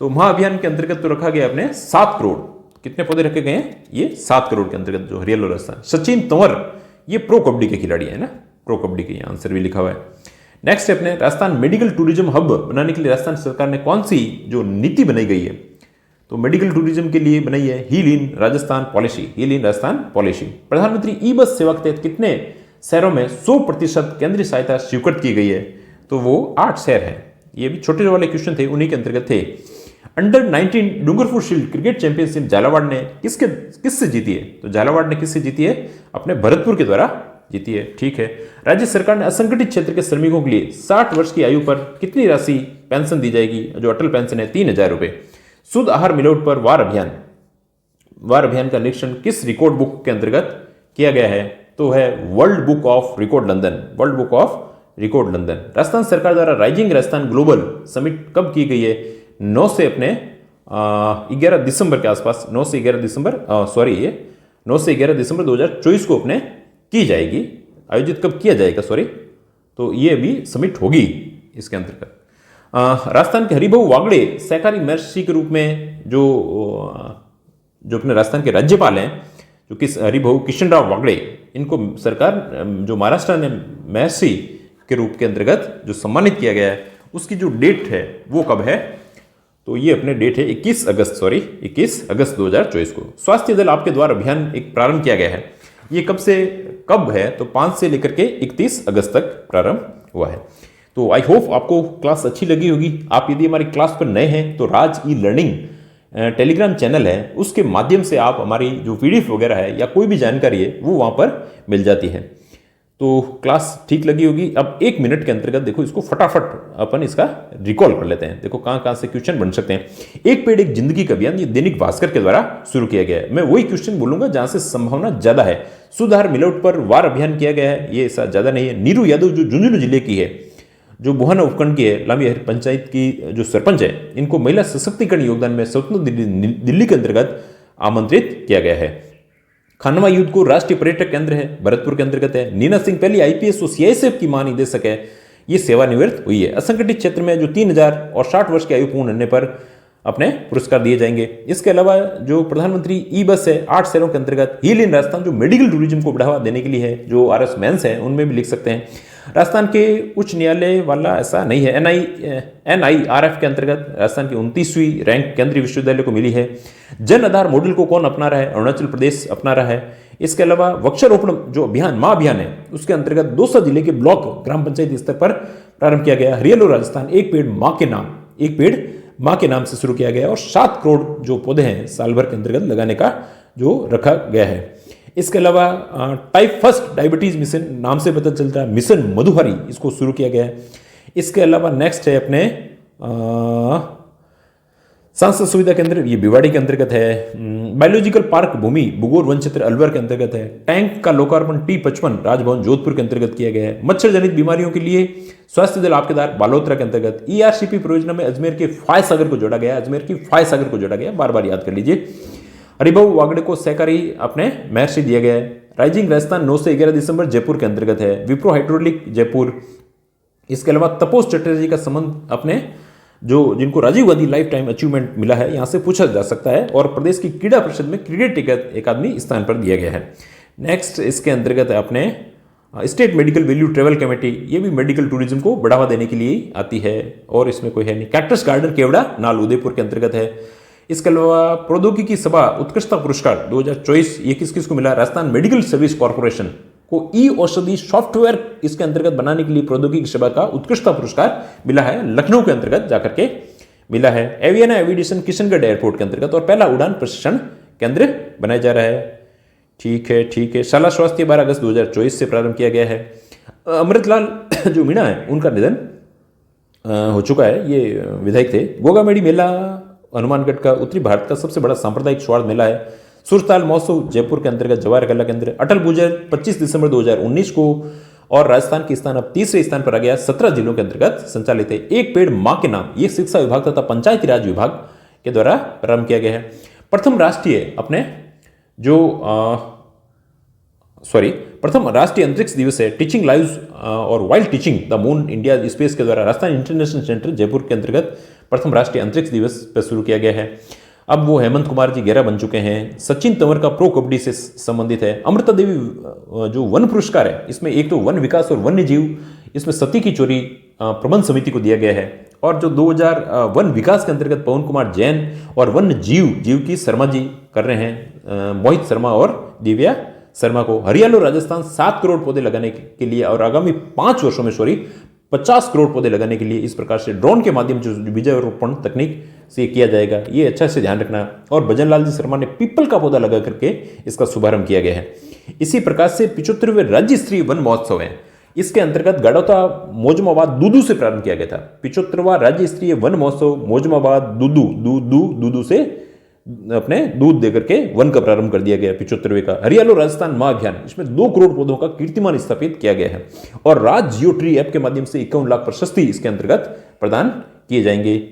तो महाअभियान के अंतर्गत तो रखा गया अपने 7 करोड़। कितने पौधे रखे गए हैं, ये 7 करोड़ के अंतर्गत जो हरियाणा राजस्थान। सचिन तंवर ये प्रो कबड्डी के खिलाड़ी है ना, प्रो कबड्डी के आंसर भी लिखा हुआ है। नेक्स्ट है अपने राजस्थान मेडिकल टूरिज्म हब बनाने के लिए राजस्थान सरकार ने कौन सी जो नीति बनाई गई है, तो मेडिकल टूरिज्म के लिए बनाई है heal in Rajasthan policy, heal in Rajasthan policy. प्रधानमंत्री ई बस सेवा के तहत कितने शहरों में 100% केंद्रीय सहायता स्वीकृत की गई है, तो वो 8 शहर हैं। ये भी छोटे वाले क्वेश्चन थे, उन्हीं के अंतर्गत थे। Under 19 Dungarpur shield cricket championship Jhalawar ने किससे जीती है, तो झालावाड़ ने किससे जीती है, अपने भरतपुर के द्वारा जीती है। ठीक है। राज्य सरकार ने असंगठित क्षेत्र के श्रमिकों के लिए 60 वर्ष की आयु पर कितनी राशि पेंशन दी जाएगी, जो अटल पेंशन है 3000 रुपए। शुद्ध आहार मिलावट पर वार अभियान का निरीक्षण किस रिकॉर्ड बुक के अंतर्गत किया गया है, तो है world book of record London, world book of record London. Rajasthan सरकार द्वारा राइजिंग राजस्थान ग्लोबल समिट कब की गई है, 9 से अपने 11 दिसंबर के आसपास, 9 से 11 दिसंबर 2024 को अपने की जाएगी, आयोजित कब किया जाएगा, तो ये अभी समिट होगी इसके अंतर्गत। राजस्थान के हरिभाऊ वागड़े सहकारी महर्षि के रूप में जो अपने राजस्थान के राज्यपाल हैं, जो हरिभाऊ किशनराव वागड़े, इनको सरकार जो महाराष्ट्र ने महर्षि के रूप के अंतर्गत जो सम्मानित किया गया है, उसकी जो डेट है वो कब है, तो ये अपने डेट है 21 अगस्त 2024 को। स्वास्थ्य दल आपके द्वारा अभियान एक प्रारंभ किया गया है, ये कब से कब है, तो 5 से लेकर के 31 अगस्त तक प्रारंभ हुआ है। तो आई होप आपको क्लास अच्छी लगी होगी। आप यदि हमारी क्लास पर नए हैं तो राज ई लर्निंग टेलीग्राम चैनल है, उसके माध्यम से आप हमारी जो पीडीएफ वगैरह है या कोई भी जानकारी है वो वहाँ पर मिल जाती है। तो क्लास ठीक लगी होगी। अब 1 मिनट के अंतर्गत देखो, इसको फटाफट अपन इसका रिकॉल कर लेते हैं। देखो कहाँ कहाँ से क्वेश्चन बन सकते हैं। एक पेड़ एक जिंदगी का अभियान, ये दैनिक भास्कर के द्वारा शुरू किया गया है। मैं वही क्वेश्चन बोलूंगा जहां से संभावना ज्यादा है। सुधार मिलावट पर वार अभियान किया गया है, ये ऐसा ज्यादा नहीं है। नीरू यादव जो झुंझुनू जिले की है, जो बुहाना उपखंड की है, लांबी पंचायत की जो सरपंच है, इनको महिला सशक्तिकरण योगदान में स्वतंत्र दिल्ली के अंतर्गत आमंत्रित किया गया है। खानवा युद्ध को राष्ट्रीय पर्यटक केंद्र है, भरतपुर के अंतर्गत है। नीना सिंह पहली आईपीएस और सीआईएसएफ की महानिदेशक है, ये सेवानिवृत्त हुई है। असंगठित क्षेत्र में जो 3000 और 60 वर्ष की आयु पूर्ण होने पर अपने पुरस्कार दिए जाएंगे। इसके अलावा जो प्रधानमंत्री ई बस है 8 शहरों के अंतर्गत। हील इन राजस्थान जो मेडिकल टूरिज्म को बढ़ावा देने के लिए है, जो आरएस मेंस है उनमें भी लिख सकते हैं। राजस्थान के उच्च न्यायालय वाला ऐसा नहीं है। एनआईआरएफ के अंतर्गत राजस्थान की 29वीं रैंक केंद्रीय विश्वविद्यालय को मिली है। जन आधार मॉडल को कौन अपना रहा है, अरुणाचल प्रदेश अपना रहा है। इसके अलावा वृक्षारोपण जो अभियान महाअभियान है, उसके अंतर्गत दौसा जिले के ब्लॉक ग्राम पंचायत स्तर पर प्रारंभ किया गया। हरियाणा राजस्थान एक पेड़ माँ के नाम से शुरू किया गया और 7 करोड़ जो पौधे हैं साल भर के अंतर्गत लगाने का जो रखा गया है। इसके अलावा टाइप 1 डायबिटीज मिशन नाम से पता चलता है, मिशन मधुहरी, इसको शुरू किया गया है। इसके अलावा नेक्स्ट है अपने सांसद सुविधा केंद्र, ये भिवाड़ी के अंतर्गत है। बायोलॉजिकल पार्क भूमि बुगोर वन क्षेत्र अलवर के अंतर्गत है। टैंक का लोकार्पण T55 राजभवन जोधपुर के अंतर्गत किया गया है। मच्छर जनित बीमारियों के लिए स्वास्थ्य दल आपके द्वार बालोतरा के अंतर्गत। ईआरसीपी परियोजना में अजमेर के फाय सागर को जोड़ा गया, बार बार याद कर लीजिए। हरिभाऊ वागड़े को सहकारी अपने महर्षि दिया गया है। राइजिंग राजस्थान 9 से 11 दिसंबर जयपुर के अंतर्गत है। विप्रो हाइड्रोलिक जयपुर। इसके अलावा तपोस चटर्जी का संबंध अपने जो जिनको Rajiv Gandhi life time achievement मिला है, यहां से पूछा जा सकता है। और प्रदेश की क्रीड़ा परिषद में क्रिकेट अकादमी स्थान पर दिया गया है। नेक्स्ट इसके अंतर्गत है अपने state medical value travel committee, ये भी मेडिकल टूरिज्म को बढ़ावा देने के लिए आती है और इसमें कोई है नहीं। कैक्टस गार्डन केवड़ा नाल उदयपुर के अंतर्गत है। इसके अलावा प्रौद्योगिकी सभा उत्कृष्टता पुरस्कार 2024 ये किस किस को मिला? राजस्थान मेडिकल सर्विस कॉर्पोरेशन को ई औषधि सॉफ्टवेयर इसके अंतर्गत बनाने के लिए प्रौद्योगिकी सभा का उत्कृष्टता पुरस्कार मिला है, लखनऊ के अंतर्गत जाकर के मिला है। एवियना एविएशन किशनगढ़ एयरपोर्ट के अंतर्गत और पहला उड़ान प्रशिक्षण केंद्र बनाया जा रहा है। ठीक है। शाला स्वास्थ्य 12 अगस्त 2024 से प्रारंभ किया गया है। अमृतलाल जो मीणा है उनका निधन हो चुका है, ये विधायक थे। गोगामेडी मेला हनुमानगढ़ का उत्तरी भारत का सबसे बड़ा सांप्रदायिक सौहार्द मेला है। सुरताल महोत्सव जयपुर के अंतर्गत जवाहर कला केंद्र। अटल भूजल 25 दिसंबर 2019 को, और राजस्थान की स्थान अब तीसरे स्थान पर आ गया, 17 जिलों के अंतर्गत संचालित है। एक पेड़ मां के नाम, ये शिक्षा विभाग तथा पंचायती राज विभाग के द्वारा प्रारंभ किया गया है। प्रथम राष्ट्रीय अंतरिक्ष दिवस है। टीचिंग लाइव्स और wild teaching the moon India space के द्वारा राजस्थान इंटरनेशनल सेंटर जयपुर के अंतर्गत प्रथम राष्ट्रीय अंतरिक्ष दिवस पर शुरू किया गया है। अब वो हेमंत कुमार जी 11 बन चुके हैं। सचिन तंवर का प्रो कबड्डी से संबंधित है। अमृता देवी जो वन पुरस्कार है, इसमें एक तो वन विकास और वन्य जीव, इसमें सती की चोरी प्रबंध समिति को दिया गया है। और जो 2000 वन विकास के अंतर्गत पवन कुमार जैन और वन्य जीव की शर्मा जी कर रहे हैं, मोहित शर्मा और दिव्या शर्मा को। हरियाणा राजस्थान 7 करोड़ पौधे लगाने के लिए और आगामी 5 वर्षों में 50 करोड़ पौधे लगाने के लिए इस प्रकार से ड्रोन के माध्यम से बीजारोपण तकनीक से किया जाएगा, ये अच्छा से ध्यान रखना। और भजन लाल जी शर्मा ने पीपल का पौधा लगा करके इसका शुभारंभ किया गया है। इसी प्रकार से 75वें राज्य स्तरीय वन महोत्सव है, इसके अंतर्गत गड़ौता मोजमाबाद दूदू से प्रारंभ किया गया था। 75वां राज्य स्तरीय वन महोत्सव मोजमाबाद दूदू से अपने दूध देकर के वन का प्रारंभ कर दिया गया 75वें का। हरियाणा राजस्थान माह अभियान, इसमें 2 करोड़ पौधों का कीर्तिमान स्थापित किया गया है। और राज जियो ट्री ऐप के माध्यम से 51 लाख प्रशस्ति इसके अंतर्गत प्रदान किए जाएंगे।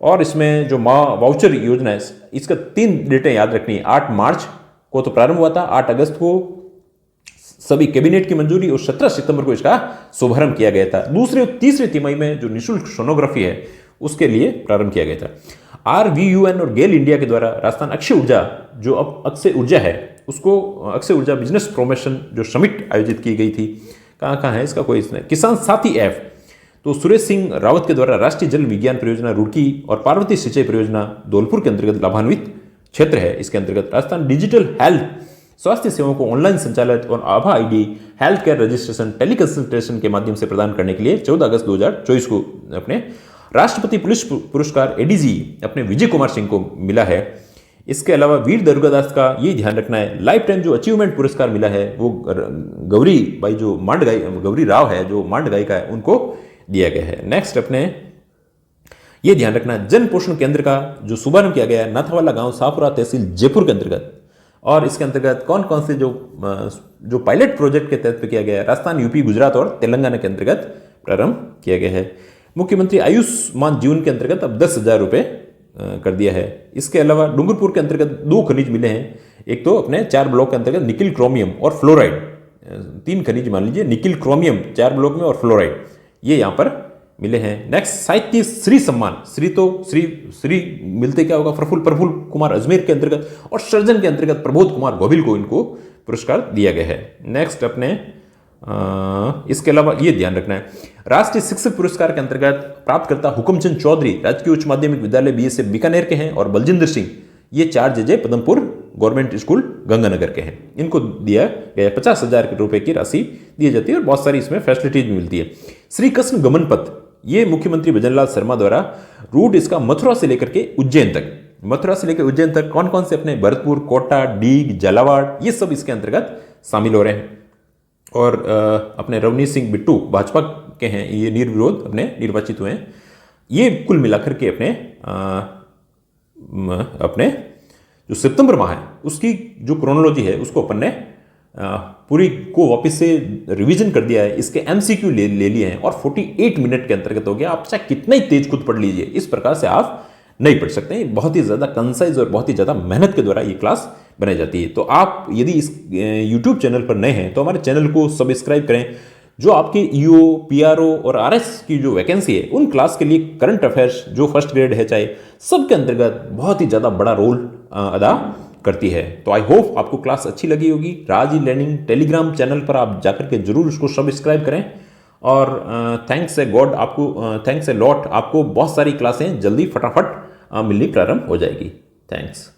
और इसमें जो माँ वाउचर योजना है, इसका 3 डेटें याद रखनी है। 8 मार्च को तो प्रारंभ हुआ था, 8 अगस्त को सभी कैबिनेट की मंजूरी और 17 सितंबर को इसका शुभारंभ किया गया था। दूसरे और तीसरे तिमाही में जो निःशुल्क सोनोग्राफी है उसके लिए प्रारंभ किया गया था। RVUN और गेल इंडिया के द्वारा राजस्थान अक्षय ऊर्जा, जो अब अक्षय ऊर्जा है, उसको अक्षय ऊर्जा बिजनेस प्रमोशन जो समिट आयोजित की गई थी, कहाँ है इसका कोई इसमें, किसान साथी ऐप, तो सुरेश सिंह रावत के द्वारा राष्ट्रीय जल विज्ञान परियोजना रुड़की और पार्वती सिंचाई परियोजना धौलपुर के अंतर्गत लाभान्वित क्षेत्र है। इसके अंतर्गत राजस्थान डिजिटल हेल्थ स्वास्थ्य सेवाओं को ऑनलाइन संचालित और आभा ID health care registration teleconsultation के माध्यम से प्रदान करने के लिए 14 अगस्त 2024 को अपने राष्ट्रपति पुलिस पुरस्कार ADG अपने विजय कुमार सिंह को मिला है। इसके अलावा वीर दुर्गादास का ये ध्यान रखना है, लाइफ टाइम जो अचीवमेंट पुरस्कार मिला है वो गौरी बाई जो गौरी राव है, जो मांड गायिका है, उनको दिया गया है। नेक्स्ट अपने ये ध्यान रखना है, जन पोषण केंद्र का जो शुभारंभ किया गया है नाथावाला गांव सापुरा तहसील जयपुर के अंतर्गत। और इसके अंतर्गत कौन कौन से जो पायलट प्रोजेक्ट के तहत पे किया गया है, राजस्थान, UP, गुजरात और तेलंगाना के अंतर्गत प्रारंभ किया गया है। मुख्यमंत्री आयुष्मान जीवन के अंतर्गत अब 10,000 रुपये कर दिया है। इसके अलावा डूंगरपुर के अंतर्गत 2 खनिज मिले हैं, एक तो अपने 4 ब्लॉक के अंतर्गत निकिल, क्रोमियम और फ्लोराइड, 3 खनिज मान लीजिए, निकिल, क्रोमियम 4 ब्लॉक में और फ्लोराइड, ये यहाँ पर मिले हैं। नेक्स्ट साहित्य श्री सम्मान, श्री मिलते क्या होगा, प्रफुल्ल कुमार अजमेर के अंतर्गत, और सर्जन के अंतर्गत प्रबोध कुमार गोविल को इनको पुरस्कार दिया गया है। नेक्स्ट अपने इसके अलावा ये ध्यान रखना है, राष्ट्रीय शिक्षक पुरस्कार के अंतर्गत प्राप्तकर्ता हुकुमचंद चौधरी राजकीय उच्च माध्यमिक विद्यालय BSF बीकानेर के हैं, और बलजिंदर सिंह ये 4 JJ Padampur government school Ganganagar के हैं। इनको दिया गया 50,000 रुपए की राशि दी जाती है और बहुत सारी इसमें फैसिलिटीज भी मिलती है। श्री कृष्ण गमन पथ, ये मुख्यमंत्री भजनलाल शर्मा द्वारा रूट इसका मथुरा से लेकर के उज्जैन तक, कौन कौन से अपने भरतपुर, कोटा, डीग, झालावाड़, ये सब इसके अंतर्गत शामिल हो रहे हैं। और अपने रवनीत सिंह बिट्टू भाजपा के हैं, ये निर्विरोध अपने निर्वाचित हुए हैं। ये कुल मिलाकर के अपने जो सितंबर माह है उसकी जो क्रोनोलॉजी है उसको अपन ने पूरी को वापस से रिवीजन कर दिया है। इसके MCQ ले लिए हैं और 48 मिनट के अंतर्गत हो गया। आप चाहे कितना ही तेज खुद पढ़ लीजिए, इस प्रकार से आप नहीं पढ़ सकते हैं। बहुत ही ज़्यादा कंसाइज और बहुत ही ज़्यादा मेहनत के द्वारा ये क्लास बनाई जाती है। तो आप यदि इस YouTube चैनल पर नए हैं तो हमारे चैनल को सब्सक्राइब करें। जो आपके EO, PRO और RS की जो वैकेंसी है उन क्लास के लिए करंट अफेयर्स जो फर्स्ट ग्रेड है चाहे, सबके अंतर्गत बहुत ही ज़्यादा बड़ा रोल अदा करती है। तो आई होप आपको क्लास अच्छी लगी होगी। राज ई लर्निंग टेलीग्राम चैनल पर आप जाकर के जरूर उसको सब्सक्राइब करें। और थैंक्स ए गॉड, आपको थैंक्स ए लॉट, आपको बहुत सारी क्लासें जल्दी फटाफट मिलनी प्रारंभ हो जाएगी। थैंक्स।